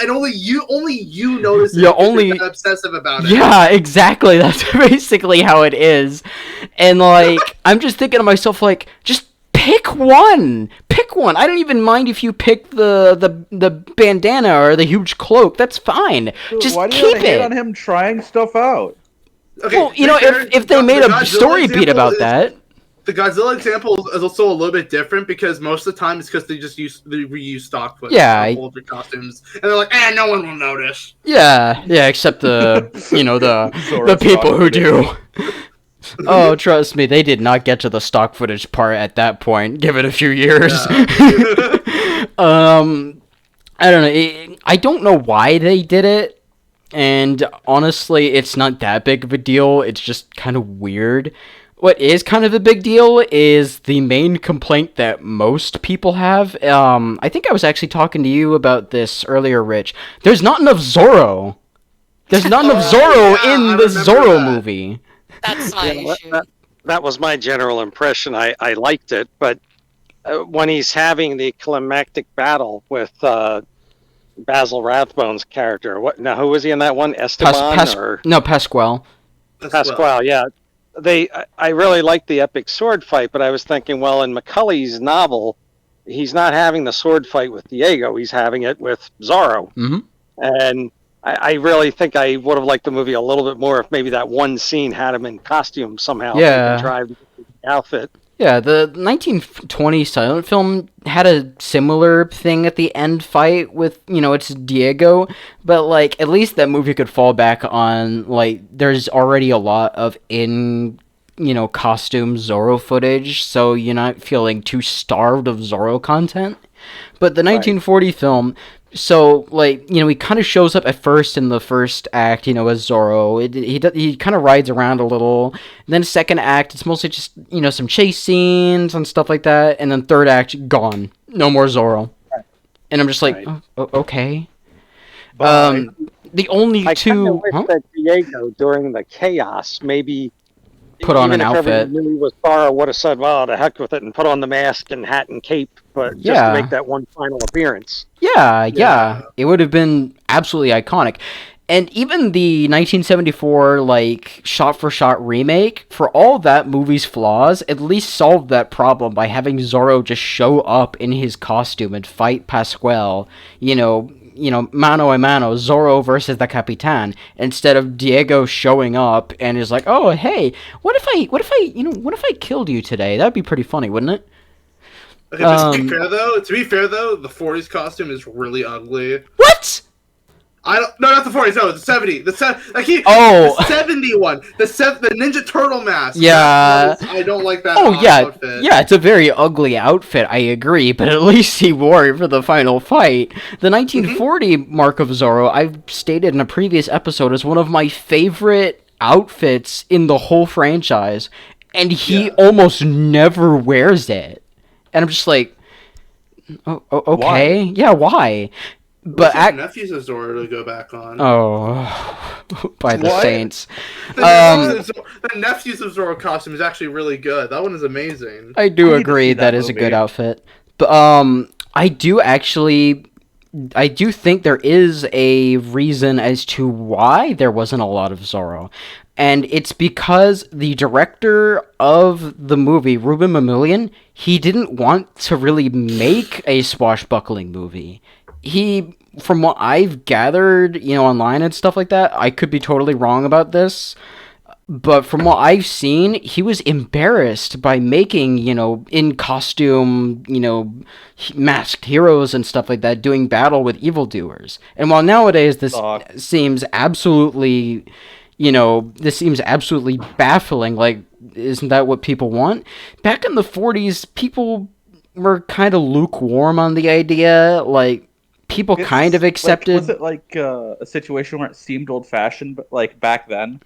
and only you notice. Yeah, only you're obsessive about it. Yeah, exactly. That's basically how it is. And like, I'm just thinking to myself, like, just pick one. Pick one. I don't even mind if you pick the bandana or the huge cloak. That's fine. Dude, just why do keep you hate it. on him trying stuff out? Okay, well, if they made a story beat about that. The Godzilla example is also a little bit different because most of the time it's because they reuse stock footage of older costumes, and they're like, no one will notice. Yeah, except the the people who do. Oh, trust me, they did not get to the stock footage part at that point. Give it a few years. Yeah. I don't know. I don't know why they did it, and honestly, it's not that big of a deal. It's just kind of weird. What is kind of a big deal is the main complaint that most people have. I think I was actually talking to you about this earlier, Rich. There's not enough Zorro. There's not enough Zorro in the Zorro movie. That's my issue. That was my general impression. I liked it, but when he's having the climactic battle with Basil Rathbone's character, who was he in that one? Esteban Pasquale. Pasquale, yeah. I really liked the epic sword fight, but I was thinking, well, in McCulley's novel, he's not having the sword fight with Diego. He's having it with Zorro. Mm-hmm. And I really think I would have liked the movie a little bit more if maybe that one scene had him in costume somehow. Yeah. Contrived the outfit. Yeah, the 1920 silent film had a similar thing at the end fight with, it's Diego, but, like, at least that movie could fall back on, like, there's already a lot of costume Zorro footage, so you're not feeling too starved of Zorro content. But the 1940 film, so, like, he kind of shows up at first in the first act, as Zorro. He kind of rides around a little. And then second act, it's mostly just, some chase scenes and stuff like that. And then third act, gone. No more Zorro. Right. And I'm just like, okay. The only I two... I wish that Diego, during the chaos, maybe... put on an outfit. Even if he was Zorro, would have said, well, to heck with it, and put on the mask and hat and cape, but just to make that one final appearance. Yeah. It would have been absolutely iconic. And even the 1974, like, shot-for-shot remake, for all that movie's flaws, at least solved that problem by having Zorro just show up in his costume and fight Pasquale, mano a mano, Zorro versus the Capitan, instead of Diego showing up and is like, oh, hey, what if I killed you today? That'd be pretty funny, wouldn't it? Okay, to be fair though, the 40s costume is really ugly. What? Not the 40s, no, the 70s. The 70 one. The Ninja Turtle mask. Yeah. I don't like that outfit. Yeah, it's a very ugly outfit, I agree, but at least he wore it for the final fight. The 1940 Mark of Zorro, I've stated in a previous episode, is one of my favorite outfits in the whole franchise, and he almost never wears it. And I'm just like, okay. Why? Yeah, why? But nephew's a Zorro to go back on. Oh, by the Saints. The Nephew's of Zorro costume is actually really good. That one is amazing. I do agree that is a good outfit. But I do think there is a reason as to why there wasn't a lot of Zorro. And it's because the director of the movie, Ruben Mamoulian, he didn't want to really make a swashbuckling movie. He, from what I've gathered, online and stuff like that, I could be totally wrong about this, but from what I've seen, he was embarrassed by making, in costume, masked heroes and stuff like that, doing battle with evildoers. And while nowadays this seems absolutely, baffling, like, isn't that what people want? Back in the 40s, people were kind of lukewarm on the idea, like, people kind of accepted. Was it like a situation where it seemed old-fashioned, but like back then?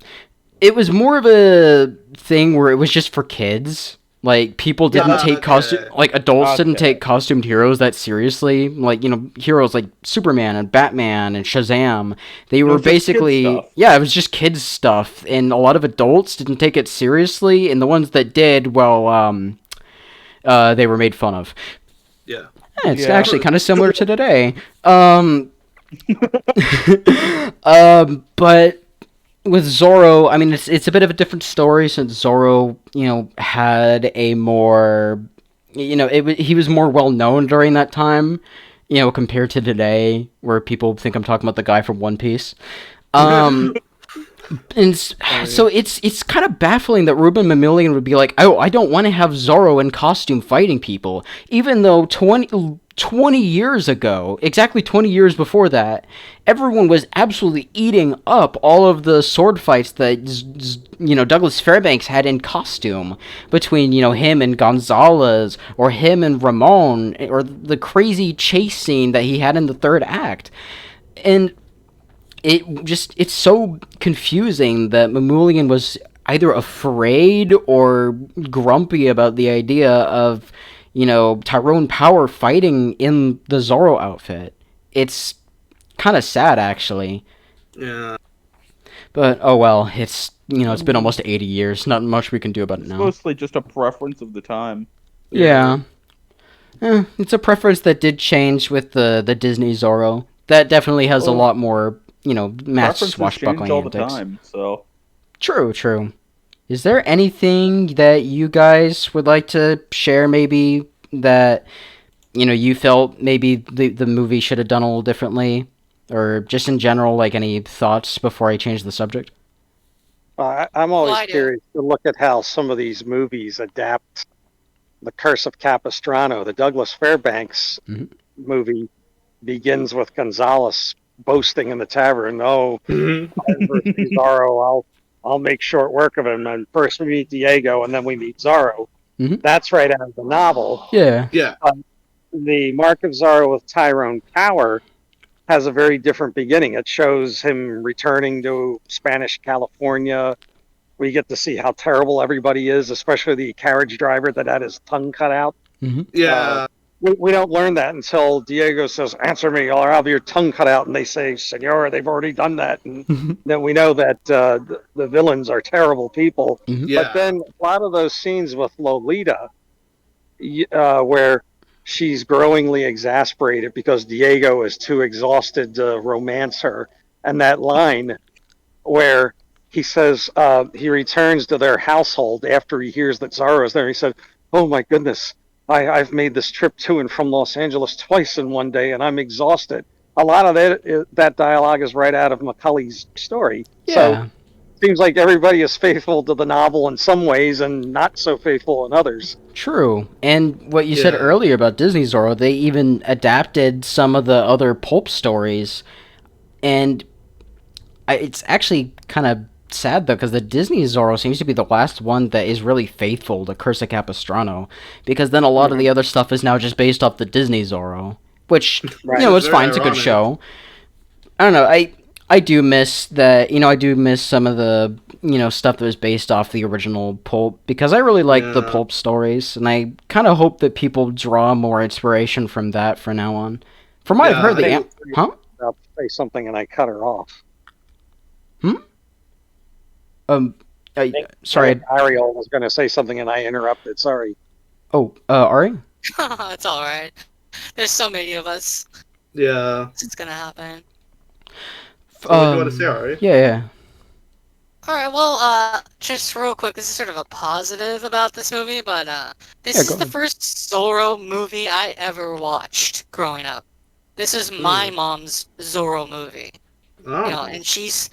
It was more of a thing where it was just for kids. Like, people didn't take like, adults didn't take costumed heroes that seriously. Like, heroes like Superman and Batman and Shazam. They were basically, it was just kids stuff. And a lot of adults didn't take it seriously. And the ones that did, well, they were made fun of. Yeah. It's actually kind of similar to today. But with Zorro, I mean, it's a bit of a different story since Zorro, had a more, he was more well known during that time, compared to today, where people think I'm talking about the guy from One Piece. And so it's kind of baffling that Ruben Mamoulian would be like, oh, I don't want to have Zorro in costume fighting people, even though 20 years ago, exactly 20 years before that, everyone was absolutely eating up all of the sword fights that, Douglas Fairbanks had in costume between, him and Gonzalez, or him and Ramon, or the crazy chase scene that he had in the third act. And it's so confusing that Mamoulian was either afraid or grumpy about the idea of, Tyrone Power fighting in the Zorro outfit. It's kind of sad, actually. Yeah. But, oh well, it's been almost 80 years. Not much we can do about it now. It's mostly just a preference of the time. Yeah. It's a preference that did change with the Disney Zorro. That definitely has a lot more, match swashbuckling all the antics. time, so. True. Is there anything that you guys would like to share, maybe, that, you felt maybe the movie should have done a little differently? Or just in general, like, any thoughts before I change the subject? I'm always curious to look at how some of these movies adapt The Curse of Capistrano. The Douglas Fairbanks movie begins with Gonzalez boasting in the tavern, Zorro, I'll make short work of him. And first we meet Diego, and then we meet Zorro. That's right out of the novel. Yeah. The Mark of Zorro with Tyrone Power has a very different beginning. It shows him returning to Spanish California. We get to see how terrible everybody is, especially the carriage driver that had his tongue cut out. We don't learn that until Diego says, answer me, or I'll have your tongue cut out. And they say, Senor, they've already done that. And then we know that the villains are terrible people. But then a lot of those scenes with Lolita, where she's growingly exasperated because Diego is too exhausted to romance her. And that line where he says he returns to their household after he hears that Zorro is there. He said, oh, my goodness. I've made this trip to and from Los Angeles twice in one day, and I'm exhausted. A lot of that dialogue is right out of Macaulay's story. Yeah. So it seems like everybody is faithful to the novel in some ways and not so faithful in others. True. And what you said earlier about Disney Zorro, they even adapted some of the other pulp stories. And it's actually kind of sad, though, because the Disney Zorro seems to be the last one that is really faithful to Curse of Capistrano, because then a lot of the other stuff is now just based off the Disney Zorro, which, it's fine, it's a good show. I don't know, I do miss that, I do miss some of the, stuff that was based off the original pulp, because I really like the pulp stories, and I kind of hope that people draw more inspiration from that from now on. From what I've heard, I'll say something and I cut her off. Sorry. Ariel was going to say something and I interrupted. Sorry. Oh, Ari? It's all right. There's so many of us. Yeah. It's going to happen. What do you want to say, Ari? Yeah. All right, well, just real quick, this is sort of a positive about this movie, but this is the first Zorro movie I ever watched growing up. This is my mom's Zorro movie. Oh. And she's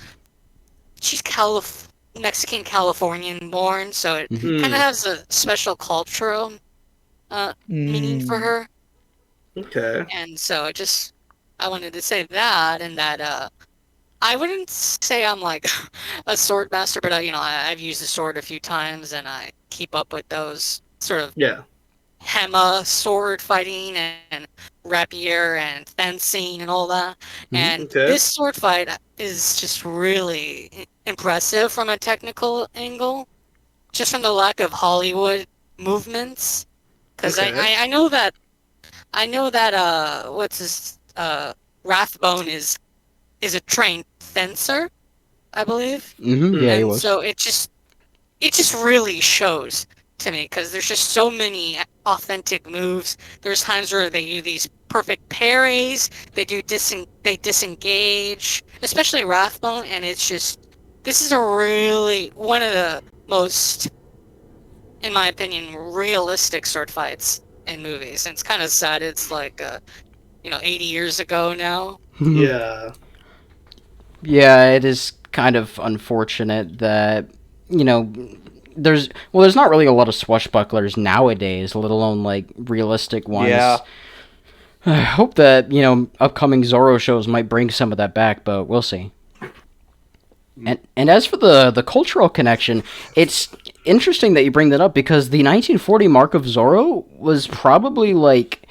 Mexican Californian born, so it kind of has a special cultural meaning for her. Okay. And so I wanted to say that, and that I wouldn't say I'm like a sword master, but I've used the sword a few times, and I keep up with those sort of Hema sword fighting and rapier and fencing and all that. And this sword fight is just really impressive from a technical angle, just from the lack of Hollywood movements. Because I know that what's his Rathbone is a trained fencer, I believe. Mm-hmm. Yeah, and he was. So it just really shows to me, because there's just so many authentic moves. There's times where they do these perfect parries, they disengage, especially Rathbone, and it's just, this is a really one of the most, in my opinion, realistic sword fights in movies. And it's kind of sad it's like 80 years ago now. Yeah. Yeah, it is kind of unfortunate that, there's not really a lot of swashbucklers nowadays, let alone like realistic ones. Yeah. I hope that, upcoming Zorro shows might bring some of that back, but we'll see. And as for the cultural connection, it's interesting that you bring that up, because the 1940 mark of Zorro was probably like,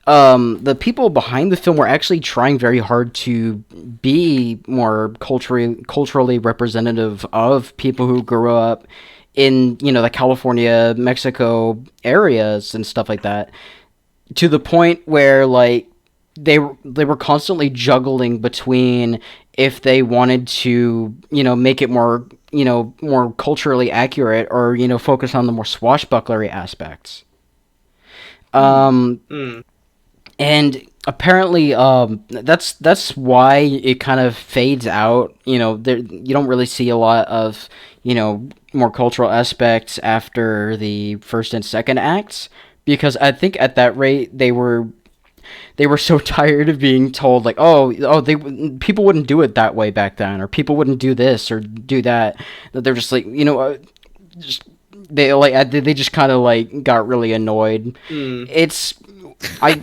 the people behind the film were actually trying very hard to be more culturally representative of people who grew up in, the California, Mexico areas and stuff like that, to the point where like they were constantly juggling between if they wanted to, make it more, more culturally accurate, or, focus on the more swashbucklery aspects. And apparently, that's why it kind of fades out. You don't really see a lot of, more cultural aspects after the first and second acts, because I think at that rate they were so tired of being told like, people wouldn't do it that way back then, or people wouldn't do this or do that they're just like, they just kind of like got really annoyed. It's I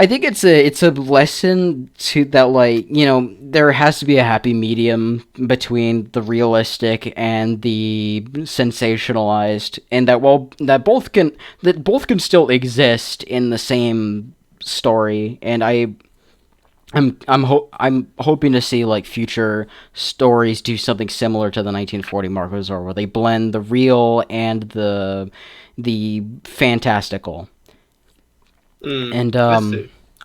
think it's a lesson to that, like, there has to be a happy medium between the realistic and the sensationalized, and that both can still exist in the same story. And I'm hoping to see like future stories do something similar to the 1940 Mark of Zorro, where they blend the real and the fantastical. And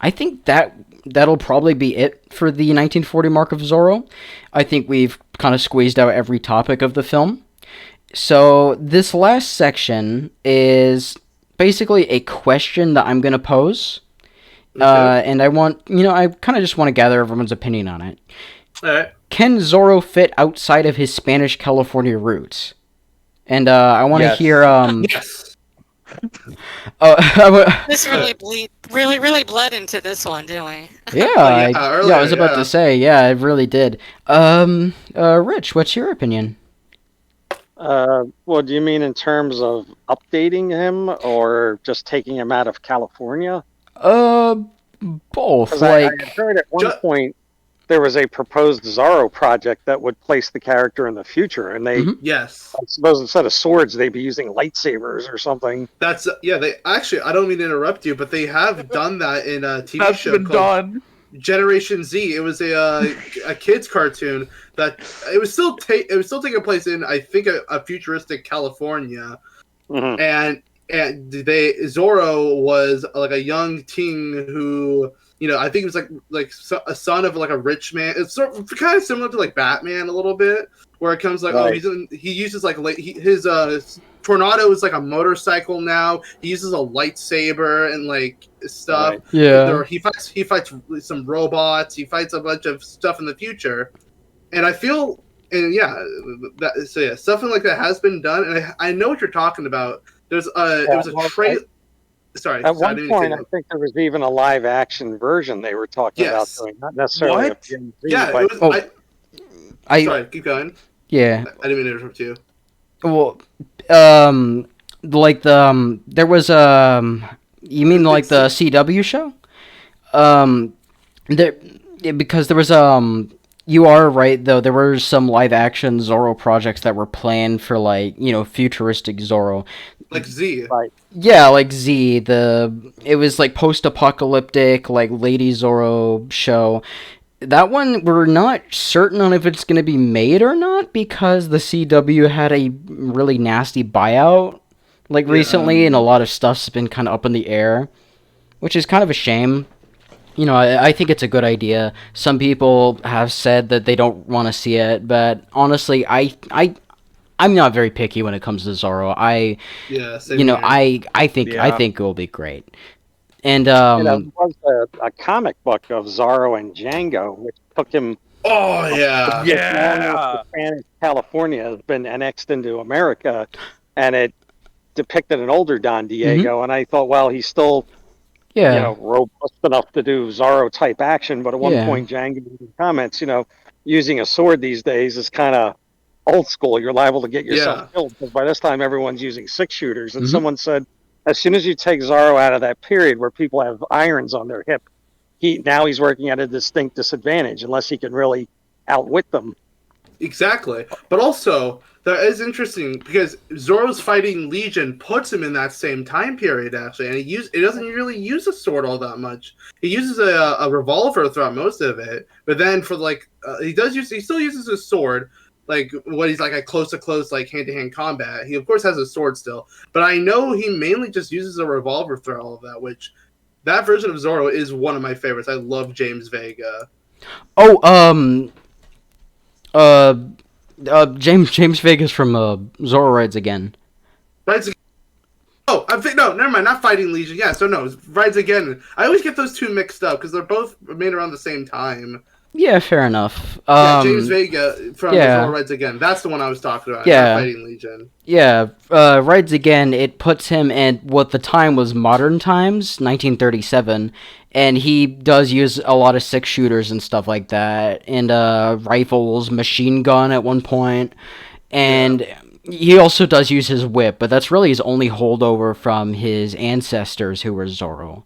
I think that'll probably be it for the 1940 Mark of Zorro. I think we've kind of squeezed out every topic of the film. So this last section is basically a question that I'm going to pose. Okay. And I kind of just want to gather everyone's opinion on it. All right. Can Zorro fit outside of his Spanish California roots? And I want to hear. Yes. This really bled into this one, didn't we? Yeah, I was about to say, yeah, it really did. Rich, what's your opinion? Well, do you mean in terms of updating him, or just taking him out of California? Both. I heard at one point there was a proposed Zorro project that would place the character in the future, and they, yes, I suppose instead of swords, they'd be using lightsabers or something. That's they actually. I don't mean to interrupt you, but they have done that in a TV show called Generation Z. It was a kids cartoon that it was still taking place in, I think, a futuristic California, and Zorro was like a young teen who, I think it was like a son of like a rich man. It's kind of similar to like Batman a little bit, where it comes like, right. He uses like his Tornado is like a motorcycle now. He uses a lightsaber and like stuff. Right. Yeah. He fights some robots. He fights a bunch of stuff in the future, and I feel, and something like that has been done, and I know what you're talking about. There's it was a trailer. Sorry. At one point, I think there was even a live action version they were talking about doing, not necessarily a PNZ. Yeah, but... it was. Sorry, keep going. Yeah. I didn't mean to interrupt you. Well, like there was you mean like the CW show? Because there was You are right, though. There were some live-action Zorro projects that were planned for, like, futuristic Zorro. Like Z. Right. Yeah, like Z. It was like post-apocalyptic, like Lady Zorro show. That one, we're not certain on if it's going to be made or not because the CW had a really nasty buyout, like, recently, and a lot of stuff's been kind of up in the air, which is kind of a shame. I think it's a good idea. Some people have said that they don't want to see it, but honestly, I'm not very picky when it comes to Zorro. Same here. I think Yeah. it will be great. And There was a comic book of Zorro and Django, which took him Oh yeah. Yeah. Spanish California has been annexed into America, and it depicted an older Don Diego. And I thought, well, he's still yeah, robust enough to do Zorro type action. But at one Yeah. point, Django in the comments, using a sword these days is kind of old school. You're liable to get yourself killed because by this time everyone's using 6-shooters. And someone said, as soon as you take Zorro out of that period where people have irons on their hip, he's working at a distinct disadvantage unless he can really outwit them. Exactly. But also, that is interesting because Zorro's fighting Legion puts him in that same time period, actually, and he doesn't really use a sword all that much. He uses a revolver throughout most of it, but then for he still uses his sword, like when he's like at close to close, like hand-to-hand combat. He of course has a sword still, but I know he mainly just uses a revolver through all of that, which that version of Zorro is one of my favorites. I love James Vega. Oh, James Vegas from Zorro Rides Again. Rides Again. Oh, no, never mind. Not Fighting Legion. Yeah, so no, Rides Again. I always get those two mixed up because they're both made around the same time. Yeah, fair enough. James Vega from Zorro Rides Again. That's the one I was talking about. Yeah. Not Fighting Legion. Yeah, Rides Again, it puts him in what the time was modern times, 1937, and he does use a lot of 6-shooters and stuff like that, and rifles, machine gun at one point, and he also does use his whip, but that's really his only holdover from his ancestors who were Zorro.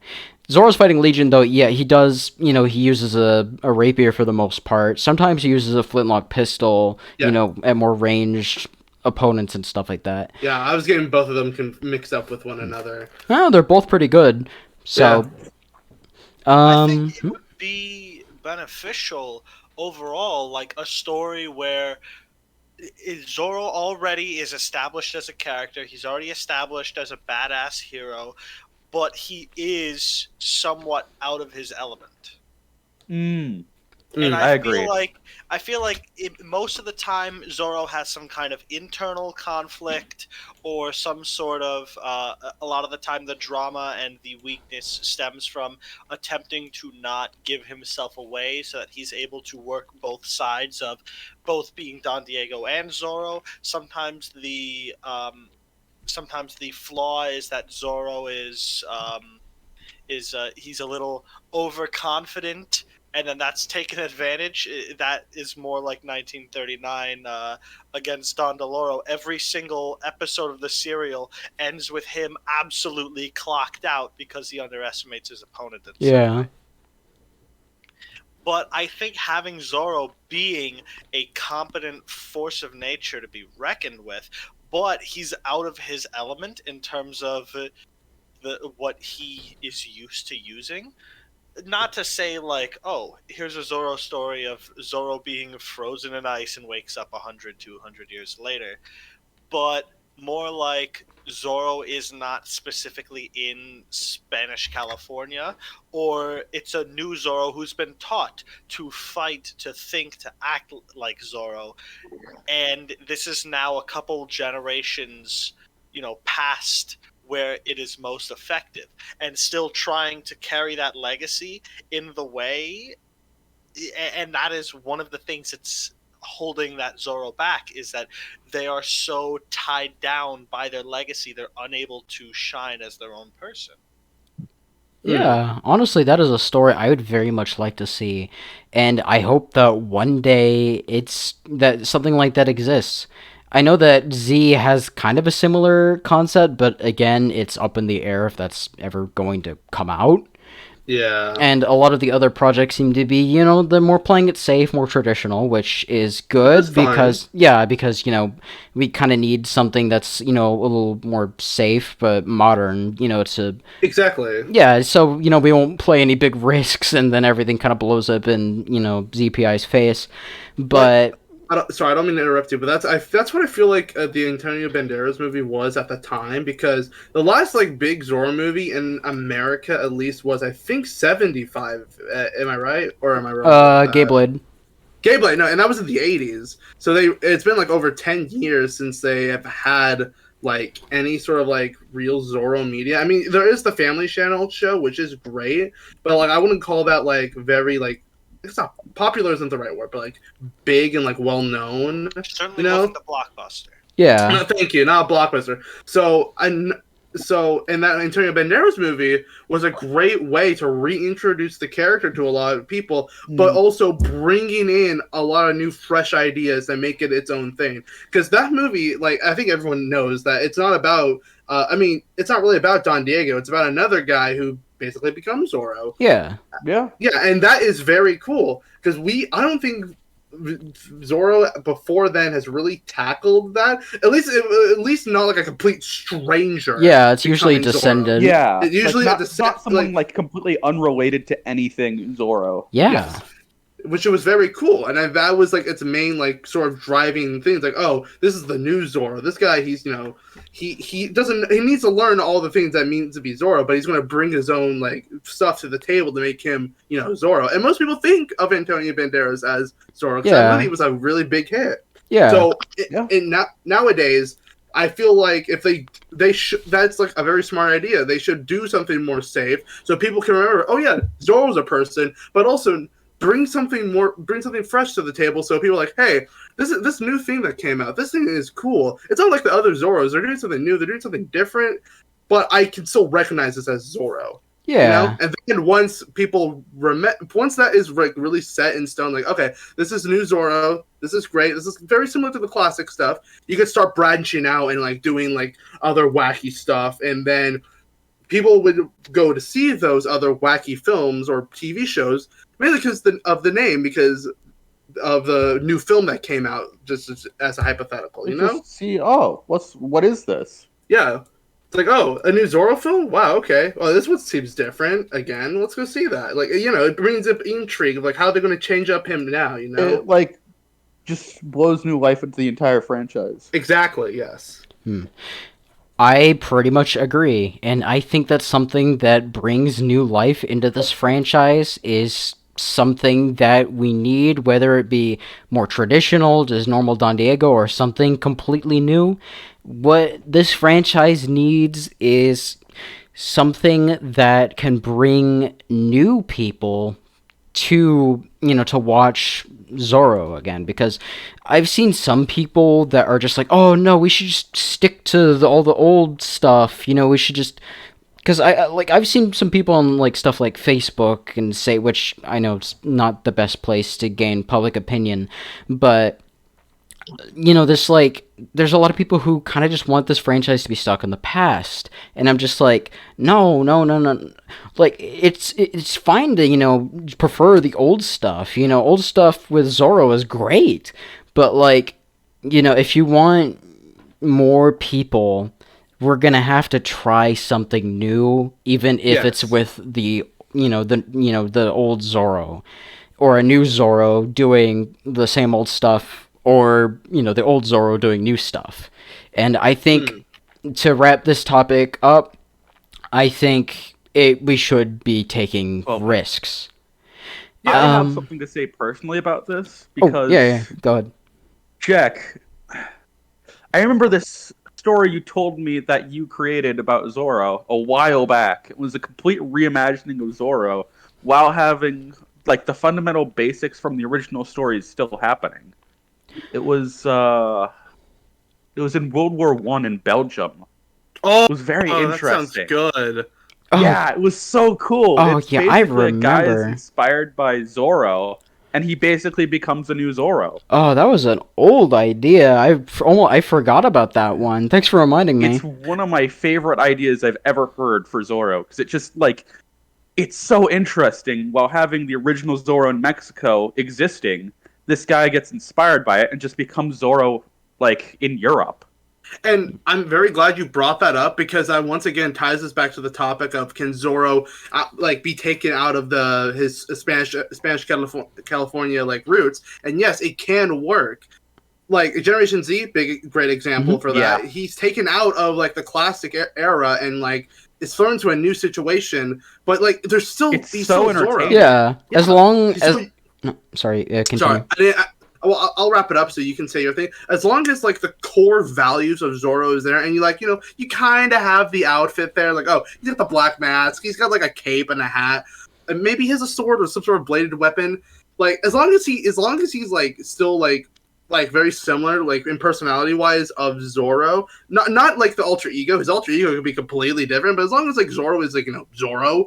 Zorro's Fighting Legion, though, yeah, he does, he uses a rapier for the most part. Sometimes he uses a flintlock pistol, at more ranged opponents and stuff like that. Yeah, I was getting both of them mixed up with one another. Oh, they're both pretty good. So, I think it would be beneficial overall, like a story where Zorro already is established as a character. He's already established as a badass hero, but he is somewhat out of his element. And I agree. I feel like most of the time Zorro has some kind of internal conflict or some sort of a lot of the time the drama and the weakness stems from attempting to not give himself away so that he's able to work both sides of both being Don Diego and Zorro. Sometimes the flaw is that Zorro is he's a little overconfident, and then that's taken advantage. That is more like 1939 against Don DeLoro. Every single episode of the serial ends with him absolutely clocked out because he underestimates his opponent. Yeah. But I think having Zorro being a competent force of nature to be reckoned with, but he's out of his element in terms of what he is used to using. Not to say like, oh, here's a Zorro story of Zorro being frozen in ice and wakes up 100, 200 years later, but more like Zorro is not specifically in Spanish California, or it's a new Zorro who's been taught to fight, to think, to act like Zorro, and this is now a couple generations, past where it is most effective, and still trying to carry that legacy in the way, and that is one of the things that's holding that Zorro back, is that they are so tied down by their legacy they're unable to shine as their own person. Yeah, honestly, that is a story I would very much like to see, and I hope that one day that something like that exists. I know that Z has kind of a similar concept, but again, it's up in the air if that's ever going to come out. Yeah. And a lot of the other projects seem to be, the more playing it safe, more traditional, which is good That's fine. because we kind of need something that's, a little more safe but modern, to Exactly. yeah, so, we won't play any big risks and then everything kind of blows up in, ZPI's face. But Sorry, I don't mean to interrupt you, but that's what I feel like the Antonio Banderas movie was at the time, because the last like big Zorro movie in America at least was, I think, 75. Am I right, or am I wrong? Gayblade. Gayblade, no, and that was in the 80s. So it's been like over 10 years since they have had like any sort of like real Zorro media. I mean, there is the Family Channel show, which is great, but like I wouldn't call that like very like, it's not popular isn't the right word, but like big and like well known. Certainly wasn't the blockbuster. Yeah. No, thank you, not a blockbuster. So and that Antonio Banderas movie was a great way to reintroduce the character to a lot of people, but also bringing in a lot of new, fresh ideas that make it its own thing. Because that movie, like, I think everyone knows that it's not about. It's not really about Don Diego. It's about another guy who basically becomes Zorro. Yeah. Yeah, and that is very cool because I don't think Zorro before then has really tackled that. At least not like a complete stranger. Yeah, it's usually descended. Zorro. Yeah, It usually like, not someone like completely unrelated to anything Zorro. Yeah. Yes. Which it was very cool, and that was like its main like sort of driving things. Like, oh, this is the new Zorro. This guy, he's he needs to learn all the things that means to be Zorro, but he's going to bring his own like stuff to the table to make him Zorro. And most people think of Antonio Banderas as Zorro because that movie was a really big hit. Yeah. So nowadays, I feel like if they should, that's like a very smart idea. They should do something more safe so people can remember. Oh yeah, Zorro's a person, but also bring something fresh to the table so people are like, hey, this new thing that came out, this thing is cool. It's not like the other Zorros. They're doing something new, they're doing something different, but I can still recognize this as Zorro. Yeah. And then once that is like really set in stone, like, okay, this is new Zorro, this is great, this is very similar to the classic stuff, you can start branching out and like doing like other wacky stuff, and then people would go to see those other wacky films or TV shows mainly because of the name, because of the new film that came out, just as a hypothetical, See, what is this? Yeah. It's like, oh, a new Zorro film? Wow, okay. Well, this one seems different. Again, let's go see that. Like, it brings up intrigue of like how they're going to change up him now, It, like, just blows new life into the entire franchise. Exactly, yes. I pretty much agree, and I think that's something that brings new life into this franchise is something that we need, whether it be more traditional, just normal Don Diego, or something completely new. What this franchise needs is something that can bring new people to watch Zorro again, because I've seen some people that are just like, oh no, we should just stick to all the old stuff, we should just, because I've seen some people on like stuff like Facebook and say, which I know it's not the best place to gain public opinion, but there's a lot of people who kind of just want this franchise to be stuck in the past, and I'm just like, no. Like, it's fine to, prefer the old stuff. Old stuff with Zorro is great, but like, if you want more people, we're gonna have to try something new, even if it's with the the old Zorro, or a new Zorro doing the same old stuff, or the old Zorro doing new stuff. And I think to wrap this topic up, I think we should be taking risks. I have something to say personally about this, because go ahead. Jack, I remember this story you told me that you created about Zorro a while back. It was a complete reimagining of Zorro while having like the fundamental basics from the original stories still happening. It was in World War I in Belgium. Oh, it was very interesting. That sounds good. Yeah, it was so cool. Oh, it's yeah, I remember. A guy is inspired by Zorro, and he basically becomes the new Zorro. Oh, that was an old idea. I forgot about that one. Thanks for reminding me. It's one of my favorite ideas I've ever heard for Zorro, because it just, like, it's so interesting. While having the original Zorro in Mexico existing, this guy gets inspired by it and just becomes Zorro, like, in Europe. And I'm very glad you brought that up because I once again ties this back to the topic of can Zorro be taken out of his Spanish California like roots? And yes, it can work. Like Generation Z, great example for that. Yeah. He's taken out of like the classic era and like is thrown into a new situation, but like there's still It's he's so still Zorro. entertaining. Yeah, as long He's as still- no, sorry, continue. Sorry, well, I'll wrap it up so you can say your thing. As long as like the core values of Zorro is there, and you kind of have the outfit there, like he's got the black mask, he's got like a cape and a hat, and maybe he has a sword or some sort of bladed weapon. Like as long as he's like still like very similar like in personality wise of Zorro, not like the alter ego. His alter ego could be completely different, but as long as like Zorro is like Zorro,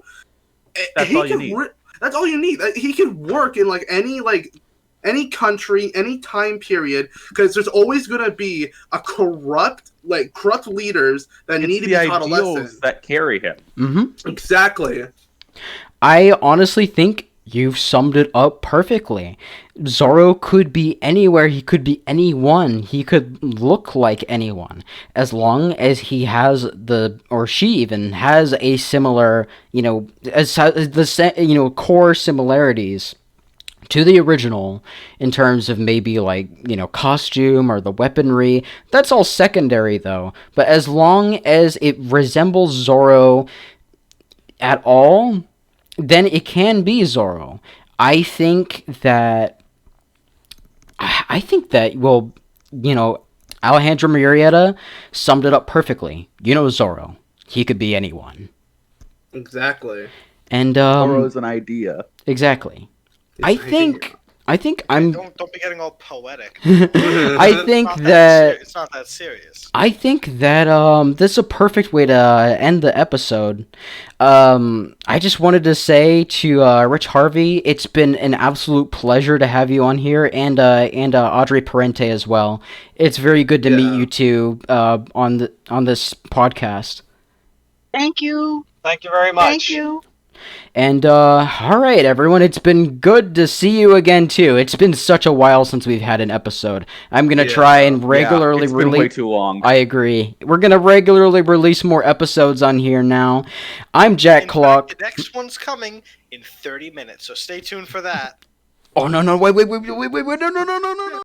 That's all you need. That's all you need. He can work in like any country, any time period, because there's always going to be a corrupt leaders that need to be taught a lesson. That carry him. Mm-hmm. Exactly. I honestly think you've summed it up perfectly. Zorro could be anywhere, he could be anyone, he could look like anyone, as long as he has or she even has a similar, core similarities to the original in terms of maybe like, costume or the weaponry. That's all secondary though. But as long as it resembles Zorro at all, then it can be Zorro. I think that Alejandro Murrieta summed it up perfectly. Zorro. He could be anyone. Exactly. And Zorro's an idea. Exactly. I think I'm. Don't be getting all poetic. I think that it's not that serious. I think that this is a perfect way to end the episode. I just wanted to say to Rich Harvey, it's been an absolute pleasure to have you on here, and Audrey Parente as well. It's very good to meet you two on this podcast. Thank you. Thank you very much. Thank you. And, alright everyone, it's been good to see you again too. It's been such a while since we've had an episode. I'm gonna try and regularly it's been way too long. I agree. We're gonna regularly release more episodes on here now. I'm Jack Clock. The next one's coming in 30 minutes, so stay tuned for that. Oh no, wait, no.